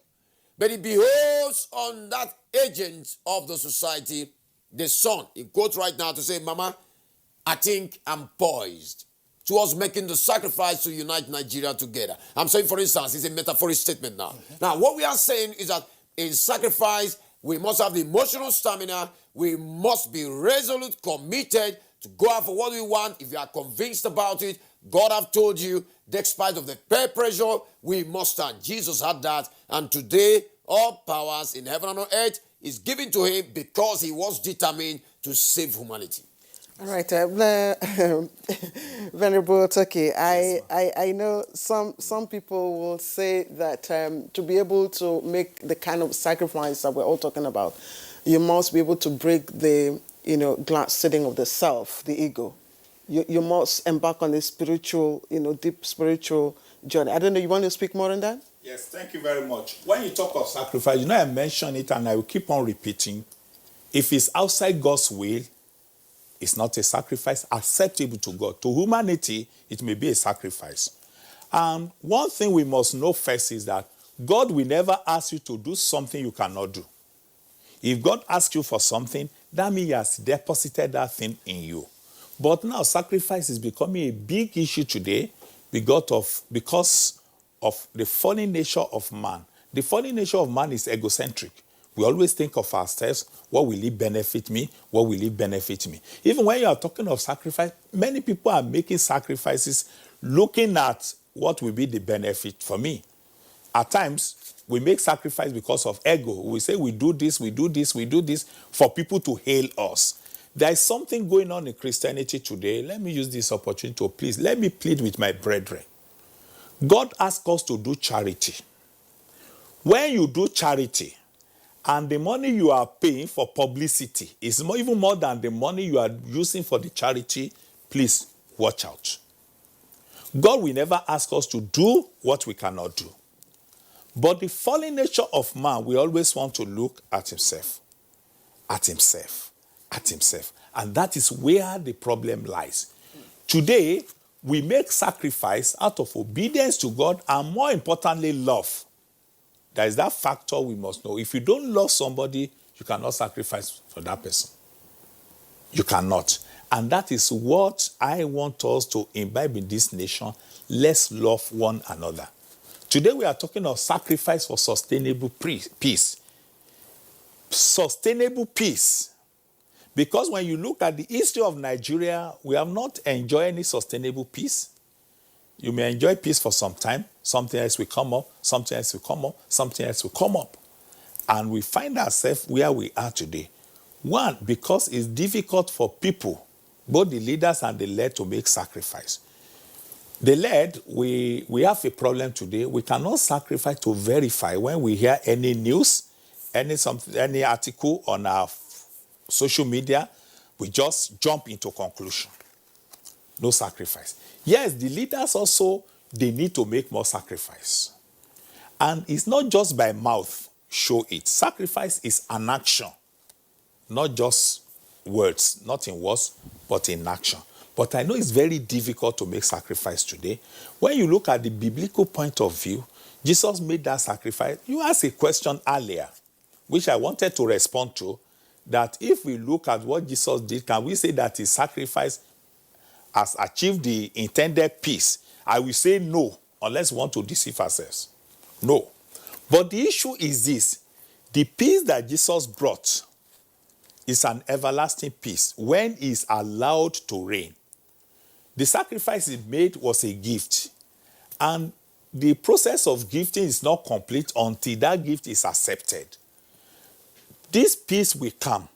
But it behoves on that agent of the society, the son. He quotes right now to say, Mama, I think I'm poised towards making the sacrifice to unite Nigeria together. I'm saying, for instance, it's a metaphoric statement now. Now, what we are saying is that in sacrifice, we must have the emotional stamina. We must be resolute, committed to go out for what we want. If you are convinced about it, God have told you, despite of the peer pressure, we must stand. Jesus had that, and today all powers in heaven and on earth is given to him because he was determined to save humanity. All right, Venerable Turkey, I know some people will say that to be able to make the kind of sacrifice that we're all talking about, you must be able to break the glass ceiling of the self, the ego. You must embark on a spiritual, deep spiritual journey. I don't know, you want to speak more on that? Yes, thank you very much. When you talk of sacrifice, I mention it and I will keep on repeating. If it's outside God's will, it's not a sacrifice acceptable to God. To humanity, it may be a sacrifice. One thing we must know first is that God will never ask you to do something you cannot do. If God asks you for something, that means he has deposited that thing in you. But now sacrifice is becoming a big issue today because of the fallen nature of man. The fallen nature of man is egocentric. We always think of ourselves, what will it benefit me? What will it benefit me? Even when you are talking of sacrifice, many people are making sacrifices looking at what will be the benefit for me. At times, we make sacrifice because of ego. We say we do this for people to hail us. There is something going on in Christianity today. Let me use this opportunity to let me plead with my brethren. God asks us to do charity. When you do charity, And the money you are paying for publicity is even more than the money you are using for the charity. Please watch out. God will never ask us to do what we cannot do. But the fallen nature of man, we always want to look at himself, at himself, at himself. And that is where the problem lies. Today, we make sacrifice out of obedience to God and, more importantly, love. There is that factor we must know. If you don't love somebody, you cannot sacrifice for that person. You cannot. And that is what I want us to imbibe in this nation. Let's love one another. Today we are talking of sacrifice for sustainable peace. Sustainable peace. Because when you look at the history of Nigeria, we have not enjoyed any sustainable peace. You may enjoy peace for some time. Something else will come up. Something else will come up. Something else will come up. And we find ourselves where we are today. One, because it's difficult for people, both the leaders and the led, to make sacrifice. The led, we have a problem today. We cannot sacrifice to verify when we hear any news, any article on our social media. We just jump into conclusion. No sacrifice. Yes, the leaders also, they need to make more sacrifice. And it's not just by mouth, show it. Sacrifice is an action, not just words, not in words, but in action. But I know it's very difficult to make sacrifice today. When you look at the biblical point of view, Jesus made that sacrifice. You asked a question earlier, which I wanted to respond to, that if we look at what Jesus did, can we say that his sacrifice has achieved the intended peace? I will say no, unless we want to deceive ourselves. No. But the issue is this. The peace that Jesus brought is an everlasting peace when he is allowed to reign. The sacrifice he made was a gift. And the process of gifting is not complete until that gift is accepted. This peace will come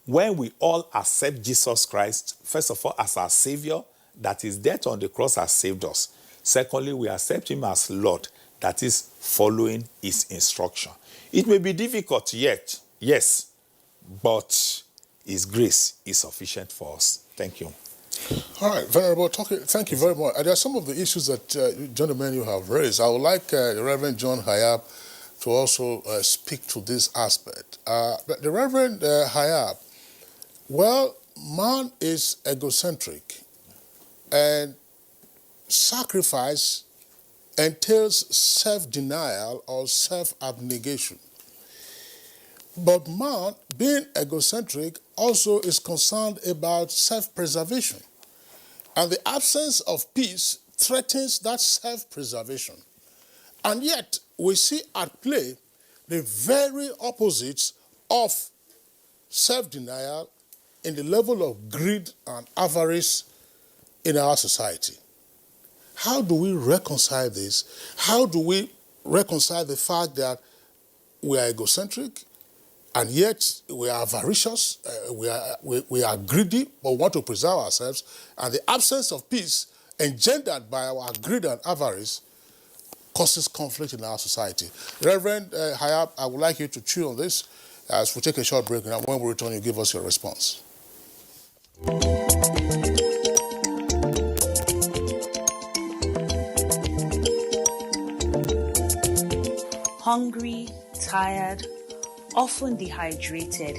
when we all accept Jesus Christ, first of all, as our Savior, that his death on the cross has saved us. Secondly, we accept him as Lord, that is, following his instruction. It may be difficult yet, yes, but his grace is sufficient for us. Thank you. All right, Venerable, thank you very much. There are some of the issues that gentlemen you have raised. I would like the Reverend John Hayab to also speak to this aspect. The Reverend Hayab, well, man is egocentric, and sacrifice entails self-denial or self-abnegation. But man, being egocentric, also is concerned about self-preservation. And the absence of peace threatens that self-preservation. And yet, we see at play the very opposites of self-denial in the level of greed and avarice in our society. How do we reconcile this? How do we reconcile the fact that we are egocentric and yet we are avaricious, we are greedy, but want to preserve ourselves, and the absence of peace engendered by our greed and avarice causes conflict in our society? Reverend Hayab, I would like you to chew on this as we take a short break, and when we return, you give us your response. Hungry, tired, often dehydrated,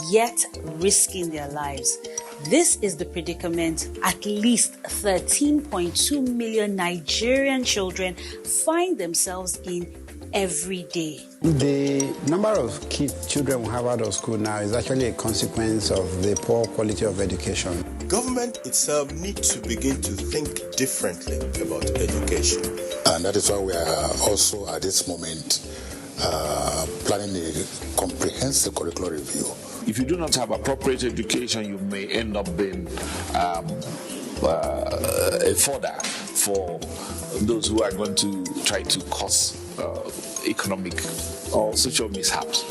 yet risking their lives. This is the predicament at least 13.2 million Nigerian children find themselves in every day. The number of children we have out of school now is actually a consequence of the poor quality of education. Government itself needs to begin to think differently about education. And that is why we are also at this moment planning a comprehensive curricular review. If you do not have appropriate education, you may end up being a fodder for those who are going to try to cause economic or social mishaps.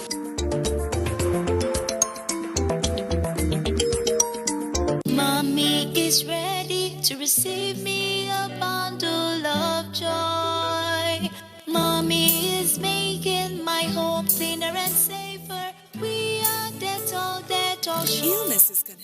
Mommy is ready to receive me a bundle of joy. Mommy is making my home cleaner and safer.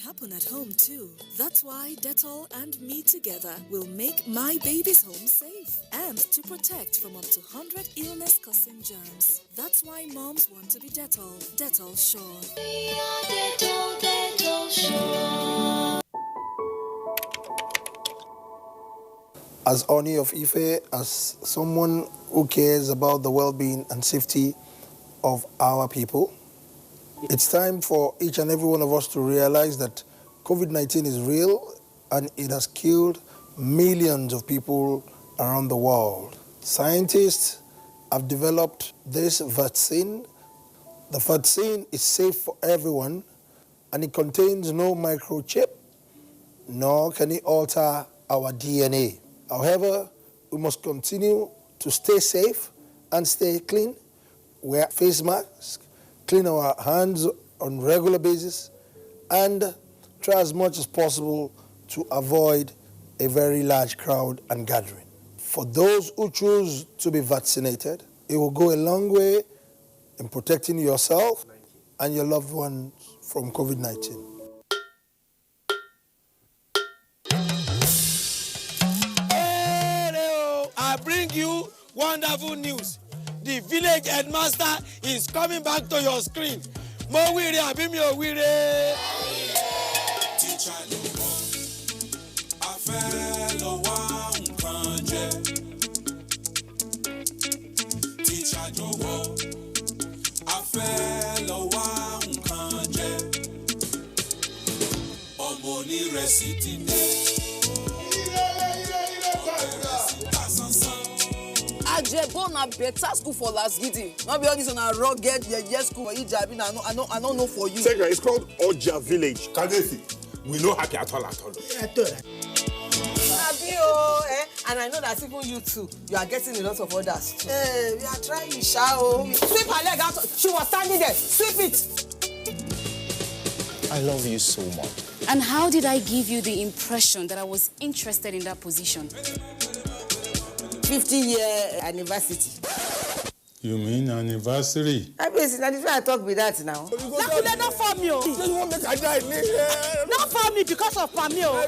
happen at home too. That's why Dettol and me together will make my baby's home safe and to protect from up to 100 illness-causing germs. That's why moms want to be Dettol. Dettol Sure. We are Dettol, Dettol Sure. As Oni of Ife, as someone who cares about the well-being and safety of our people, it's time for each and every one of us to realize that COVID-19 is real and it has killed millions of people around the world. Scientists have developed this vaccine. The vaccine is safe for everyone and it contains no microchip, nor can it alter our DNA. However, we must continue to stay safe and stay clean, wear face masks, clean our hands on a regular basis, and try as much as possible to avoid a very large crowd and gathering. For those who choose to be vaccinated, it will go a long way in protecting yourself and your loved ones from COVID-19. I bring you wonderful news. The village headmaster is coming back to your screen. Mo wire abi mi o wire. Teacher ló mọ̀, a fẹ́ lọ wá nǹkan jẹ. Teacher jọ̀wọ́, a fẹ́ lọ wá nǹkan jẹ. Ọmọ onírẹsì ti dé. Ajebo na better school for last gidi. Not be all this on a rugged school for Ijabi. I don't know for you. Second, it's called Oja Village. Kadesi. We know happy at all. And I know that even you too, you are getting a lot of orders too. Hey, we are trying, shall. Sweep her leg out. She was standing there. Sweep it. I love you so much. And how did I give you the impression that I was interested in that position? 50-year anniversary. You mean anniversary? I mean, I talk with that now. Not for me. You want make I die? Not for me because of Pamio.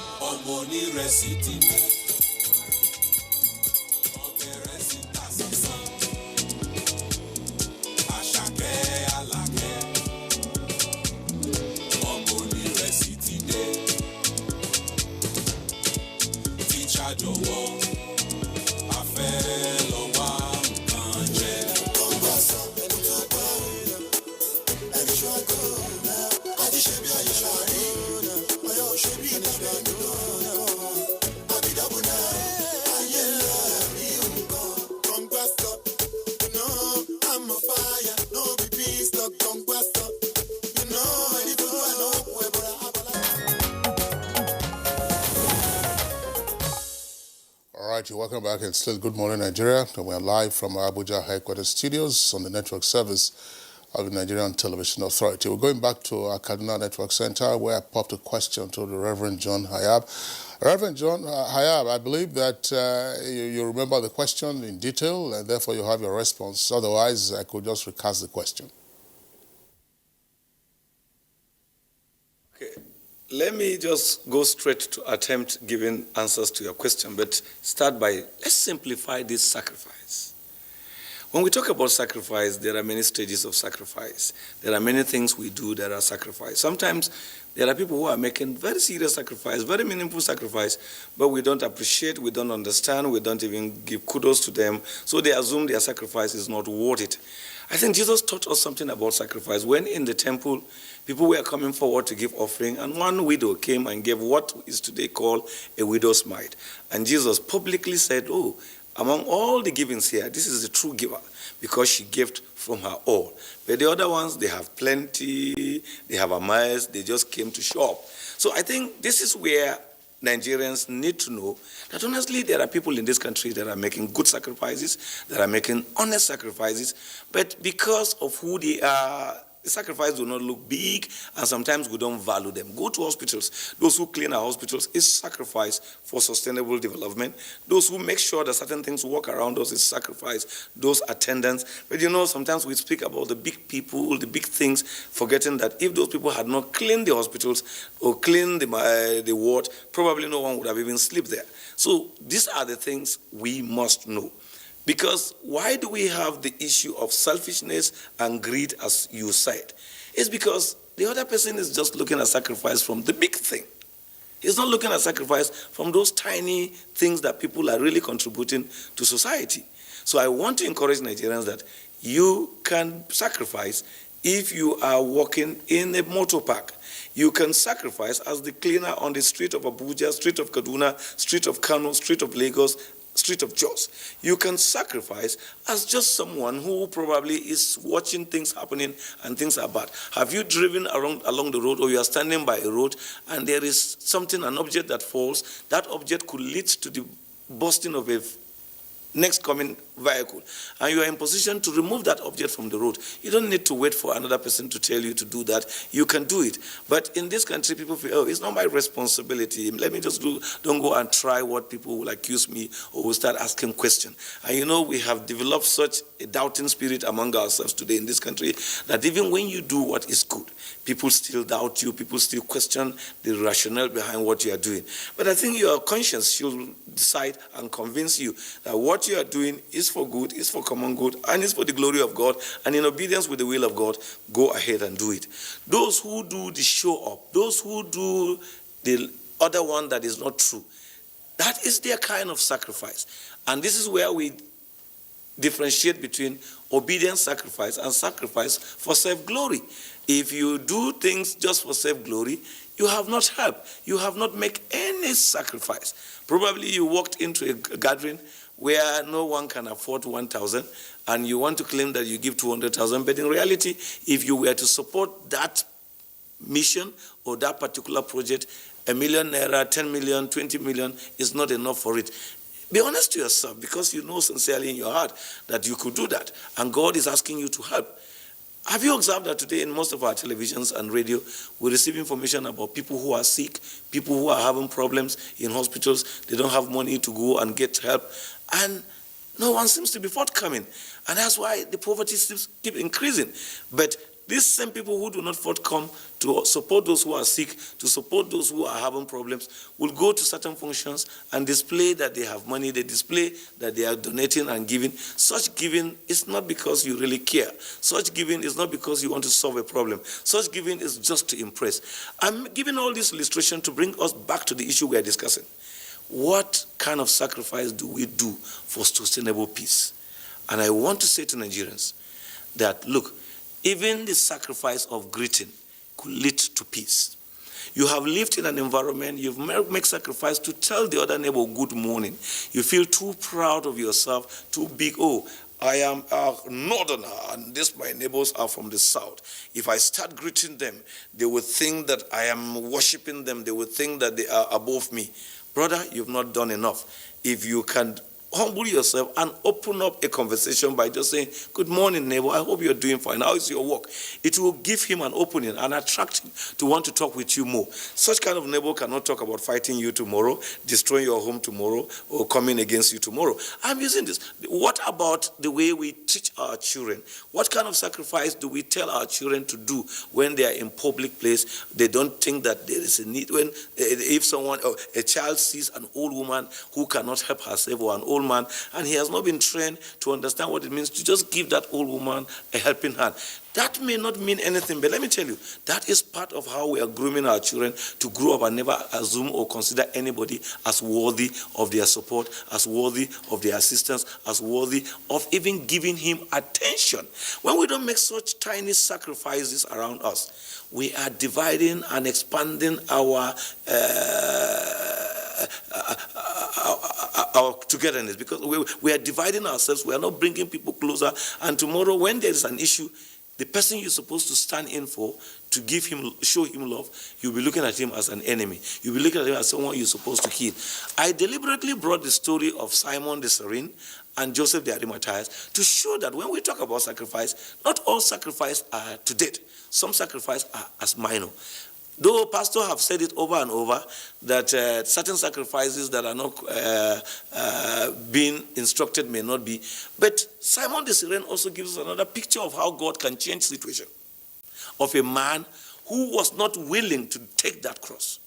You're welcome back. It's still Good Morning Nigeria. We're live from our Abuja headquarters studios on the network service of the Nigerian Television Authority. We're going back to our Kaduna Network Center where I popped a question to the Reverend John Hayab. Reverend John Hayab, I believe that you remember the question in detail and therefore you have your response. Otherwise, I could just recast the question. Okay. Let me just go straight to attempt giving answers to your question, but start by, let's simplify this sacrifice. When we talk about sacrifice, there are many stages of sacrifice. There are many things we do that are sacrifice. Sometimes there are people who are making very serious sacrifice, very meaningful sacrifice, but we don't appreciate, we don't understand, we don't even give kudos to them, so they assume their sacrifice is not worth it. I think Jesus taught us something about sacrifice. When in the temple, people were coming forward to give offering, and one widow came and gave what is today called a widow's mite. And Jesus publicly said, oh, among all the givings here, this is the true giver, because she gave from her all. But the other ones, they have plenty, they have a mess, they just came to shop. So I think this is where Nigerians need to know that honestly there are people in this country that are making good sacrifices, that are making honest sacrifices, but because of who they are, The sacrifice do not look big, and sometimes we don't value them. Go to hospitals. Those who clean our hospitals is sacrifice for sustainable development. Those who make sure that certain things work around us is sacrifice. Those attendants. But sometimes we speak about the big people, the big things, forgetting that if those people had not cleaned the hospitals or cleaned the ward, probably no one would have even slept there. So these are the things we must know. Because why do we have the issue of selfishness and greed, as you said? It's because the other person is just looking at sacrifice from the big thing. He's not looking at sacrifice from those tiny things that people are really contributing to society. So I want to encourage Nigerians that you can sacrifice if you are working in a motor park. You can sacrifice as the cleaner on the street of Abuja, street of Kaduna, street of Kano, street of Lagos, street of Jos. You can sacrifice as just someone who probably is watching things happening and things are bad. Have you driven along the road, or you are standing by a road and there is something, an object that falls? That object could lead to the bursting of a next coming vehicle, and you are in position to remove that object from the road. You don't need to wait for another person to tell you to do that. You can do it. But in this country, people feel, oh, it's not my responsibility. Let me just don't go and try what people will accuse me or will start asking questions. And we have developed such a doubting spirit among ourselves today in this country that even when you do what is good, people still doubt you, people still question the rationale behind what you are doing. But I think your conscience should decide and convince you that what you are doing is for good, is for common good, and is for the glory of God, and in obedience with the will of God, go ahead and do it. Those who do the show up, those who do the other one that is not true, that is their kind of sacrifice. And this is where we differentiate between obedience sacrifice and sacrifice for self-glory. If you do things just for self-glory, you have not helped. You have not made any sacrifice. Probably you walked into a gathering where no one can afford 1,000, and you want to claim that you give 200,000, but in reality, if you were to support that mission or that particular project, ₦1 million, 10 million, 20 million is not enough for it. Be honest to yourself, because you know sincerely in your heart that you could do that, and God is asking you to help. Have you observed that today in most of our televisions and radio, we receive information about people who are sick, people who are having problems in hospitals, they don't have money to go and get help, and no one seems to be forthcoming. And that's why the poverty keeps increasing. But these same people who do not forthcome to support those who are sick, to support those who are having problems, will go to certain functions and display that they have money, they display that they are donating and giving. Such giving is not because you really care. Such giving is not because you want to solve a problem. Such giving is just to impress. I'm giving all this illustration to bring us back to the issue we are discussing. What kind of sacrifice do we do for sustainable peace? And I want to say to Nigerians that, look, even the sacrifice of greeting could lead to peace. You have lived in an environment, you've made sacrifice to tell the other neighbor good morning. You feel too proud of yourself, too big. Oh, I am a northerner, and my neighbors are from the south. If I start greeting them, they will think that I am worshiping them. They will think that they are above me. Brother, you've not done enough. If you can humble yourself and open up a conversation by just saying, good morning, neighbor, I hope you're doing fine. How is your work? It will give him an opening and attract him to want to talk with you more. Such kind of neighbor cannot talk about fighting you tomorrow, destroying your home tomorrow, or coming against you tomorrow. I'm using this. What about the way we teach our children? What kind of sacrifice do we tell our children to do when they are in public place? They don't think that there is a need. If someone, or a child sees an old woman who cannot help herself, or an old man, and he has not been trained to understand what it means to just give that old woman a helping hand. That may not mean anything, but let me tell you, that is part of how we are grooming our children to grow up and never assume or consider anybody as worthy of their support, as worthy of their assistance, as worthy of even giving him attention. When we don't make such tiny sacrifices around us, we are dividing and expanding our togetherness, because we are dividing ourselves. We are not bringing people closer, and tomorrow when there is an issue, the person you're supposed to stand in for to show him love, you'll be looking at him as an enemy. You'll be looking at him as someone you're supposed to kill. I deliberately brought the story of Simon the Cyrene and Joseph the Arimatheus to show that when we talk about sacrifice, not all sacrifice are to death. Some sacrifice are as minor. Though pastors have said it over and over that certain sacrifices that are not being instructed may not be. But Simon the Cyrene also gives us another picture of how God can change situation. Of a man who was not willing to take that cross,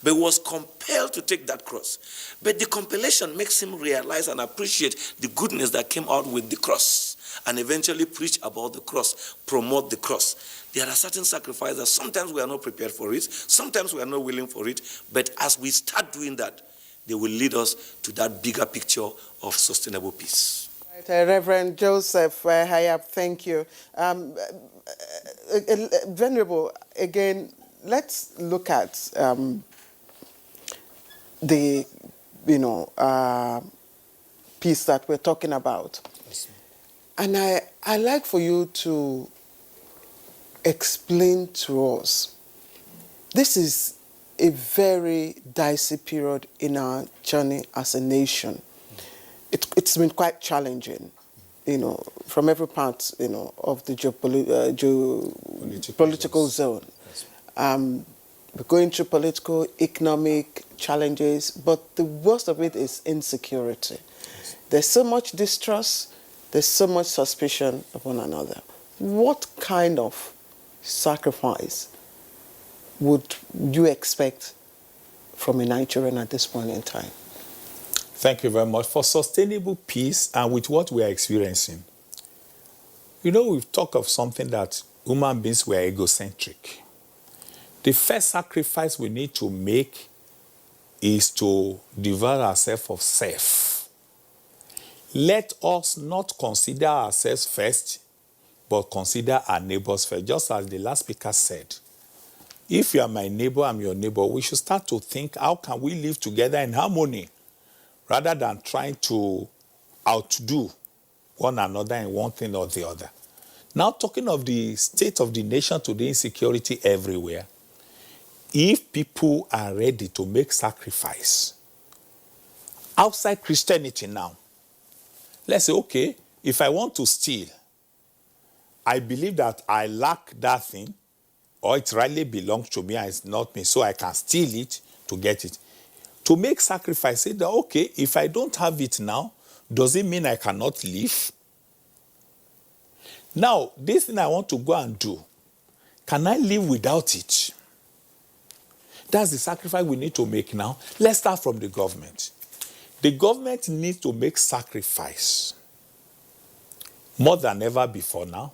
but was compelled to take that cross. But the compellation makes him realize and appreciate the goodness that came out with the cross, and eventually preach about the cross, promote the cross. There are certain sacrifices, sometimes we are not prepared for it, sometimes we are not willing for it, but as we start doing that, they will lead us to that bigger picture of sustainable peace. Right, Reverend Joseph Hayab, thank you. Venerable, again, let's look at the, peace that we're talking about. Yes. And I like for you to explain to us, this is a very dicey period in our journey as a nation. It's been quite challenging, from every part, of the geopolitical zone. We're going through political, economic challenges, but the worst of it is insecurity. Yes. There's so much distrust, there's so much suspicion of one another. What kind of sacrifice would you expect from a Nigerian at this point in time? Thank you very much. For sustainable peace and with what we are experiencing, we've talked of something that human beings were egocentric. The first sacrifice we need to make is to devour ourselves of self. Let us not consider ourselves first, but consider our neighbors first. Just as the last speaker said, if you are my neighbor, I'm your neighbor, we should start to think, how can we live together in harmony, rather than trying to outdo one another in one thing or the other. Now, talking of the state of the nation today, insecurity everywhere, if people are ready to make sacrifice outside Christianity now, let's say, okay, if I want to steal, I believe that I lack that thing, or it rightly belongs to me and it's not me, so I can steal it to get it. To make sacrifice, say that, okay, if I don't have it now, does it mean I cannot live? Now, this thing I want to go and do, can I live without it? That's the sacrifice we need to make now. Let's start from the government. The government needs to make sacrifice more than ever before now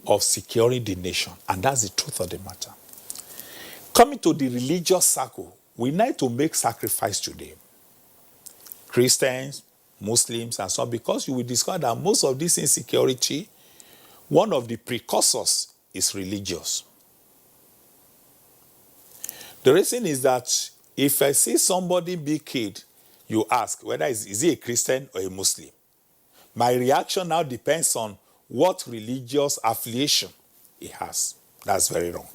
of securing the nation. And that's the truth of the matter. Coming to the religious circle, we need to make sacrifice today. Christians, Muslims, and so on, because you will discover that most of this insecurity, one of the precursors is religious. The reason is that if I see somebody be killed, you ask whether is he a Christian or a Muslim. My reaction now depends on what religious affiliation he has. That's very wrong.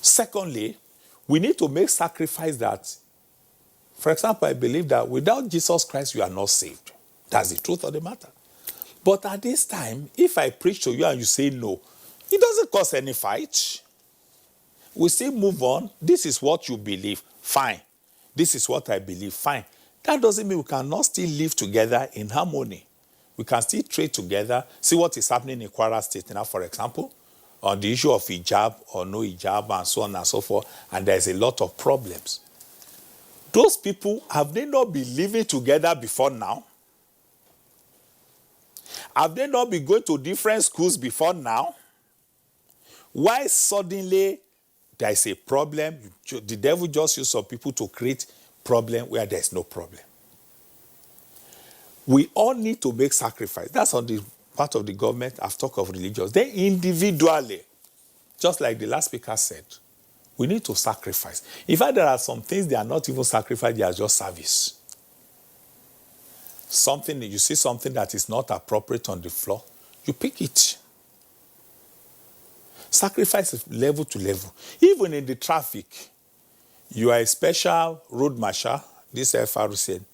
Secondly, we need to make sacrifice that, for example, I believe that without Jesus Christ, you are not saved. That's the truth of the matter. But at this time, if I preach to you and you say no, it doesn't cause any fight. We still move on. This is what you believe. Fine. This is what I believe. Fine. That doesn't mean we cannot still live together in harmony. We can still trade together. See what is happening in Kwara State now, for example, on the issue of hijab or no hijab and so on and so forth. And there's a lot of problems. Those people, have they not been living together before now? Have they not been going to different schools before now? Why suddenly there is a problem? The devil just used some people to create problem where there is no problem. We all need to make sacrifice. That's on the part of the government. I've talked of religious. Then individually, just like the last speaker said, we need to sacrifice. In fact, there are some things they are not even sacrifice, they are just service. Something, you see something that is not appropriate on the floor, you pick it. Sacrifice is level to level. Even in the traffic, you are a special road marshal, this FR said.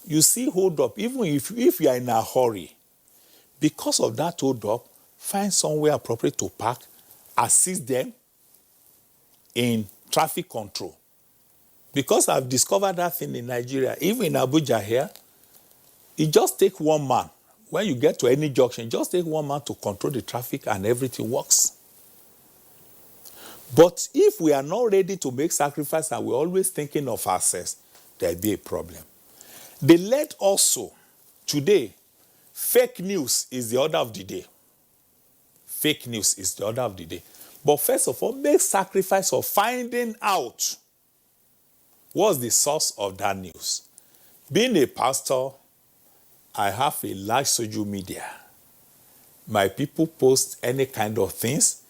You see hold up, even if you are in a hurry, because of that hold up, find somewhere appropriate to park, assist them in traffic control. Because I've discovered that thing in Nigeria, even in Abuja here, it just takes one man. When you get to any junction, just take one man to control the traffic and everything works. But if we are not ready to make sacrifice and we're always thinking of ourselves, there'll be a problem. They led also, today, fake news is the order of the day. Fake news is the order of the day. But first of all, make sacrifice of finding out what's the source of that news. Being a pastor, I have a large social media. My people post any kind of things.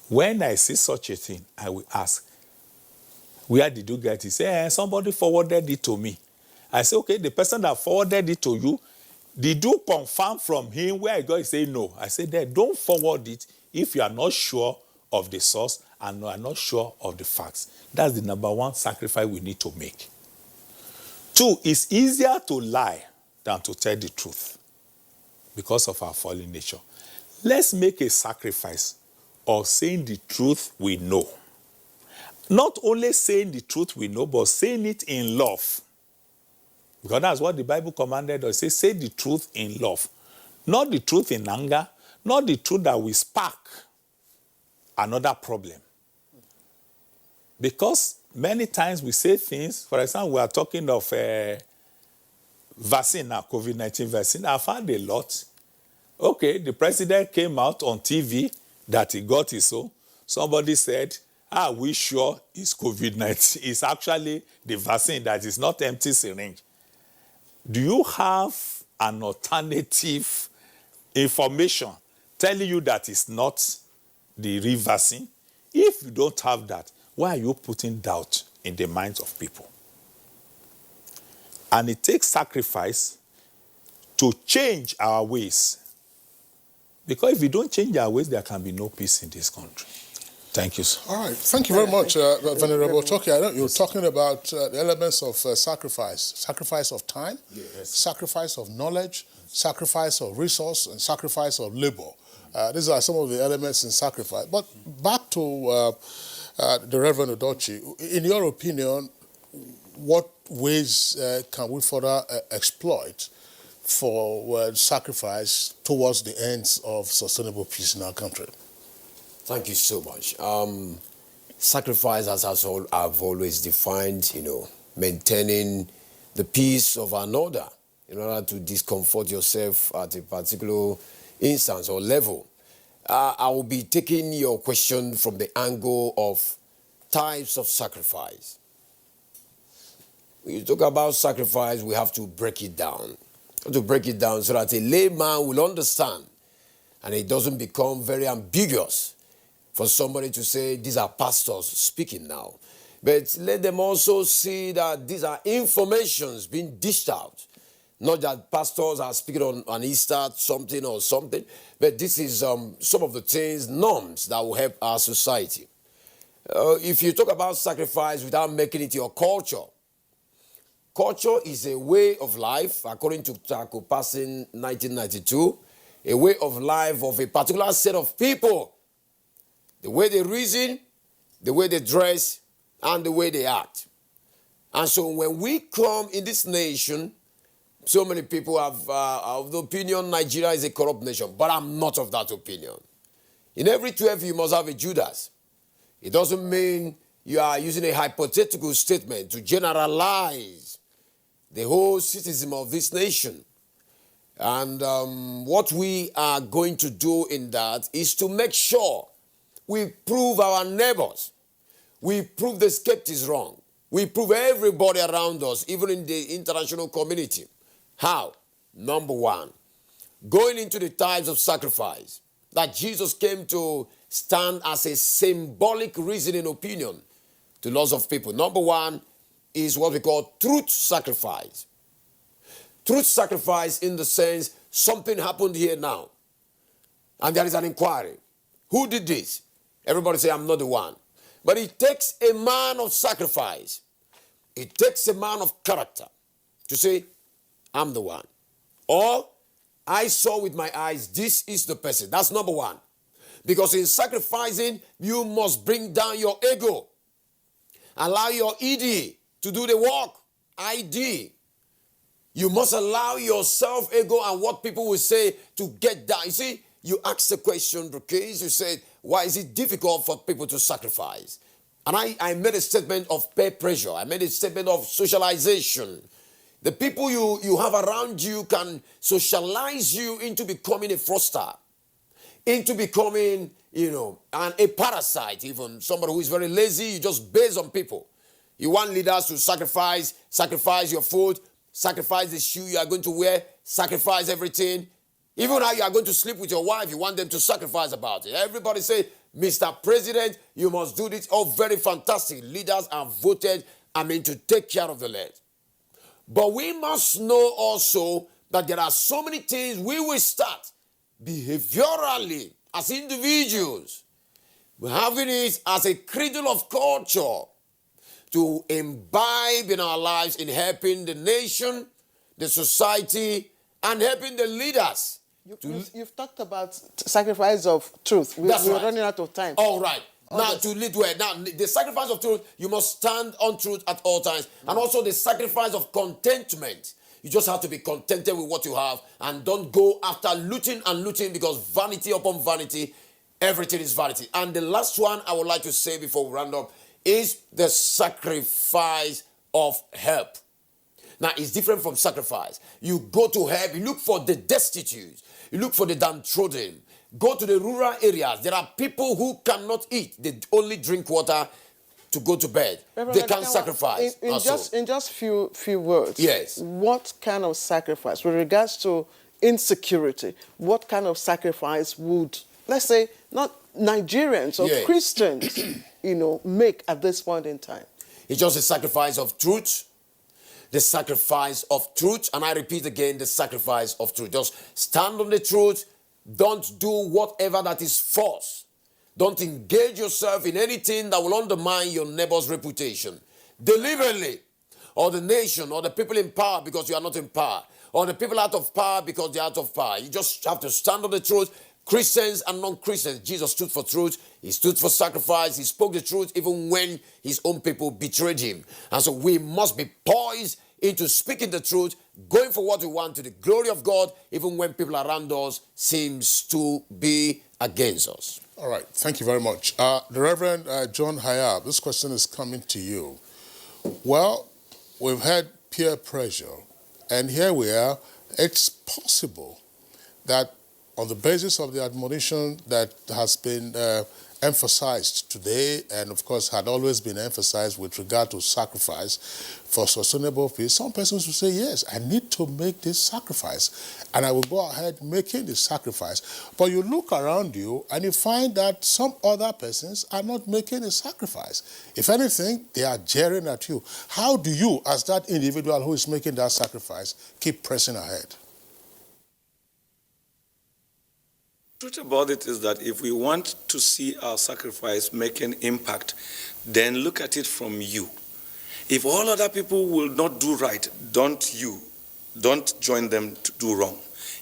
When I see such a thing, I will ask, where did you get it? Say, somebody forwarded it to me. I say, okay, the person that forwarded it to you, did you confirm from him where I got it? Say, no. I say, then don't forward it if you are not sure of the source and are not sure of the facts. That's the number one sacrifice we need to make. 2, it's easier to lie than to tell the truth because of our fallen nature. Let's make a sacrifice of saying the truth we know. Not only saying the truth we know, but saying it in love. Because that's what the Bible commanded us. It says, say the truth in love. Not the truth in anger, not the truth that will spark another problem. Because many times we say things, for example, we are talking of vaccine now, COVID-19 vaccine. I found a lot. Okay, the president came out on TV that he got his own. Somebody said, are we sure it's COVID-19? It's actually the vaccine that is not empty syringe. Do you have an alternative information telling you that it's not the real vaccine? If you don't have that, why are you putting doubt in the minds of people? And it takes sacrifice to change our ways. Because if we don't change our ways, there can be no peace in this country. Thank you, sir. All right. Thank you very much, Venerable Toki. I know you're talking about the elements of sacrifice. Sacrifice of time, yes. Sacrifice of knowledge, sacrifice of resource, and sacrifice of labor. These are some of the elements in sacrifice. But back to the Reverend Udochi. In your opinion, what ways can we further exploit for sacrifice towards the ends of sustainable peace in our country? Thank you so much. Sacrifice, as I've always defined, maintaining the peace of another in order to discomfort yourself at a particular instance or level. I will be taking your question from the angle of types of sacrifice. When you talk about sacrifice, we have to break it down. We have to break it down so that a layman will understand and it doesn't become very ambiguous for somebody to say, these are pastors speaking now. But let them also see that these are informations being dished out. Not that pastors are speaking on Easter, something or something, but this is some of the things, norms that will help our society. If you talk about sacrifice without making it your culture, culture is a way of life, according to Taco Passing 1992, a way of life of a particular set of people. The way they reason, the way they dress, and the way they act. And so when we come in this nation, so many people have the opinion Nigeria is a corrupt nation, but I'm not of that opinion. In every 12, you must have a Judas. It doesn't mean you are using a hypothetical statement to generalize the whole citizen of this nation. And what we are going to do in that is to make sure we prove our neighbors. We prove the skeptics wrong. We prove everybody around us, even in the international community. How? Number one, going into the types of sacrifice that Jesus came to stand as a symbolic reasoning opinion to lots of people. Number one is what we call truth sacrifice. Truth sacrifice in the sense something happened here now, and there is an inquiry. Who did this? Everybody say, I'm not the one. But it takes a man of sacrifice. It takes a man of character to say, I'm the one. Or, I saw with my eyes, this is the person. That's number one. Because in sacrificing, you must bring down your ego. Allow your ED to do the work. ID. You must allow your self-ego and what people will say to get down. You see, you asked the question, Brookies, you said, why is it difficult for people to sacrifice? And I made a statement of peer pressure. I made a statement of socialization. The people you have around you can socialize you into becoming a fraudster, into becoming, a parasite even, somebody who is very lazy. You just base on people. You want leaders to sacrifice your food, sacrifice the shoe you are going to wear, sacrifice everything. Even how you are going to sleep with your wife, you want them to sacrifice about it. Everybody say, Mr. President, you must do this. Oh, very fantastic. Leaders are voted, to take care of the land. But we must know also that there are so many things we will start behaviorally as individuals. We're having it as a cradle of culture to imbibe in our lives in helping the nation, the society, and helping the leaders. You've talked about sacrifice of truth. We're running out of time. All right. Now, to lead well. Now, the sacrifice of truth, you must stand on truth at all times. And also the sacrifice of contentment. You just have to be contented with what you have and don't go after looting and looting, because vanity upon vanity, everything is vanity. And the last one I would like to say before we round up is the sacrifice of help. Now, it's different from sacrifice. You go to help, you look for the destitute, you look for the downtrodden. Go to the rural areas. There are people who cannot eat. They only drink water to go to bed. They can't sacrifice. In just few words. Yes. What kind of sacrifice, with regards to insecurity, what kind of sacrifice would, let's say, not Nigerians or Christians, make at this point in time? It's just a sacrifice of truth. The sacrifice of truth. And I repeat again, the sacrifice of truth. Just stand on the truth. Don't do whatever that is false. Don't engage yourself in anything that will undermine your neighbor's reputation. Deliberately. Or the nation, or the people in power because you are not in power. Or the people out of power because they are out of power. You just have to stand on the truth. Christians and non-Christians, Jesus stood for truth. He stood for sacrifice. He spoke the truth even when his own people betrayed him. And so we must be poised into speaking the truth, going for what we want to the glory of God, even when people around us seems to be against us. All right. Thank you very much. The Reverend John Hayab, this question is coming to you. Well, we've had peer pressure, and here we are. It's possible that on the basis of the admonition that has been emphasized today, and of course had always been emphasized with regard to sacrifice for sustainable peace, some persons will say, yes, I need to make this sacrifice, and I will go ahead making the sacrifice. But you look around you and you find that some other persons are not making a sacrifice. If anything, they are jeering at you. How do you, as that individual who is making that sacrifice, keep pressing ahead? The truth about it is that if we want to see our sacrifice making impact, then look at it from you. If all other people will not do right, don't join them to do wrong.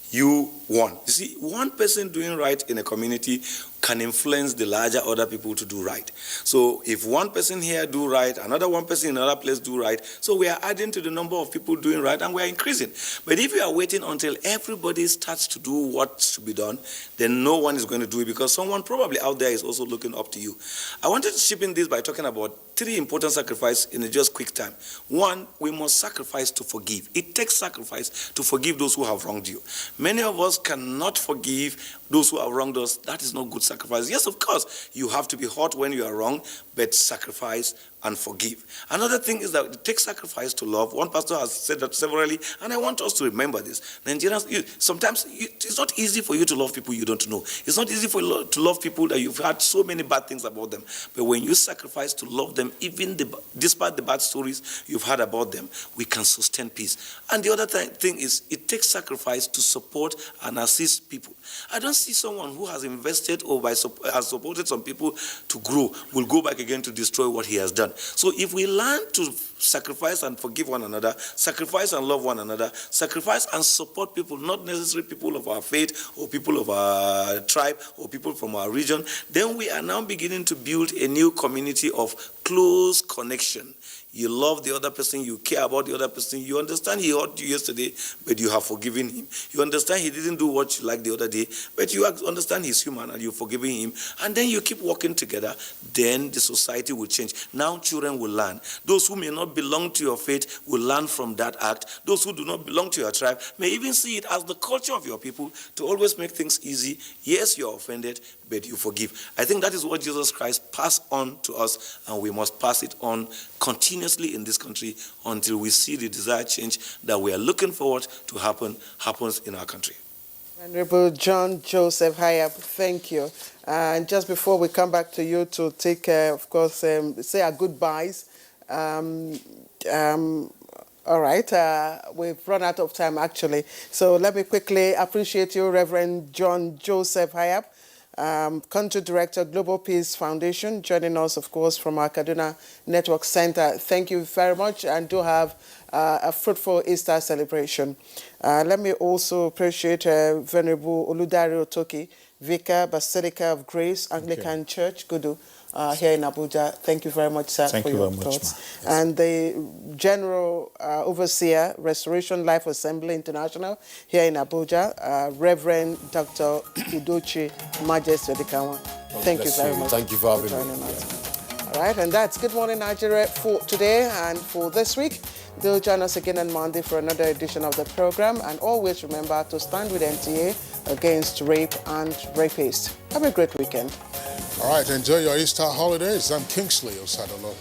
You won. You see, one person doing right in a community can influence the larger other people to do right. So if one person here do right, another one person in another place do right, so we are adding to the number of people doing right and we are increasing. But if you are waiting until everybody starts to do what should be done, then no one is going to do it because someone probably out there is also looking up to you. I wanted to chip in this by talking about 3 important sacrifices in a just quick time. 1, we must sacrifice to forgive. It takes sacrifice to forgive those who have wronged you. Many of us cannot forgive those who have wronged us. That is not good sacrifice. Yes, of course, you have to be hurt when you are wrong, but sacrifice and forgive. Another thing is that it takes sacrifice to love. One pastor has said that severally, and I want us to remember this. Nigerians, it's not easy for you to love people you don't know. It's not easy for you to love people that you've heard so many bad things about them. But when you sacrifice to love them, even despite the bad stories you've heard about them, we can sustain peace. And the other thing is, it takes sacrifice to support and assist people. I don't see someone who has invested or has supported some people to grow will go back again to destroy what he has done. So if we learn to sacrifice and forgive one another, sacrifice and love one another, sacrifice and support people, not necessarily people of our faith or people of our tribe or people from our region, then we are now beginning to build a new community of close connection. You love the other person, you care about the other person, you understand he hurt you yesterday, but you have forgiven him. You understand he didn't do what you liked the other day, but you understand he's human and you're forgiving him, and then you keep working together, then the society will change. Now children will learn. Those who may not belong to your faith will learn from that act. Those who do not belong to your tribe may even see it as the culture of your people to always make things easy. Yes, you're offended, but you forgive. I think that is what Jesus Christ passed on to us, and we must pass it on continuously in this country until we see the desired change that we are looking forward to happens in our country. Honorable John Joseph Hayab, thank you. And just before we come back to you to take, of course, say our goodbyes. All right, we've run out of time actually. So let me quickly appreciate you, Reverend John Joseph Hayab, Country Director, Global Peace Foundation, joining us, of course, from our Kaduna Network Center. Thank you very much, and do have a fruitful Easter celebration. Let me also appreciate Venerable Oludari Otoki, Vicar, Basilica of Grace, Anglican Church, Gudu, here in Abuja. Thank you very much, sir, for your thoughts. Yes. And the General Overseer, Restoration Life Assembly International, here in Abuja, Reverend Dr. Udochi Majesty Odikawa. Thank you very much. Thank you for having me. All right, and that's Good Morning Nigeria for today and for this week. Do join us again on Monday for another edition of the program. And always remember to stand with NTA against rape and rapists. Have a great weekend. All right, enjoy your Easter holidays. I'm Kingsley Osadolo.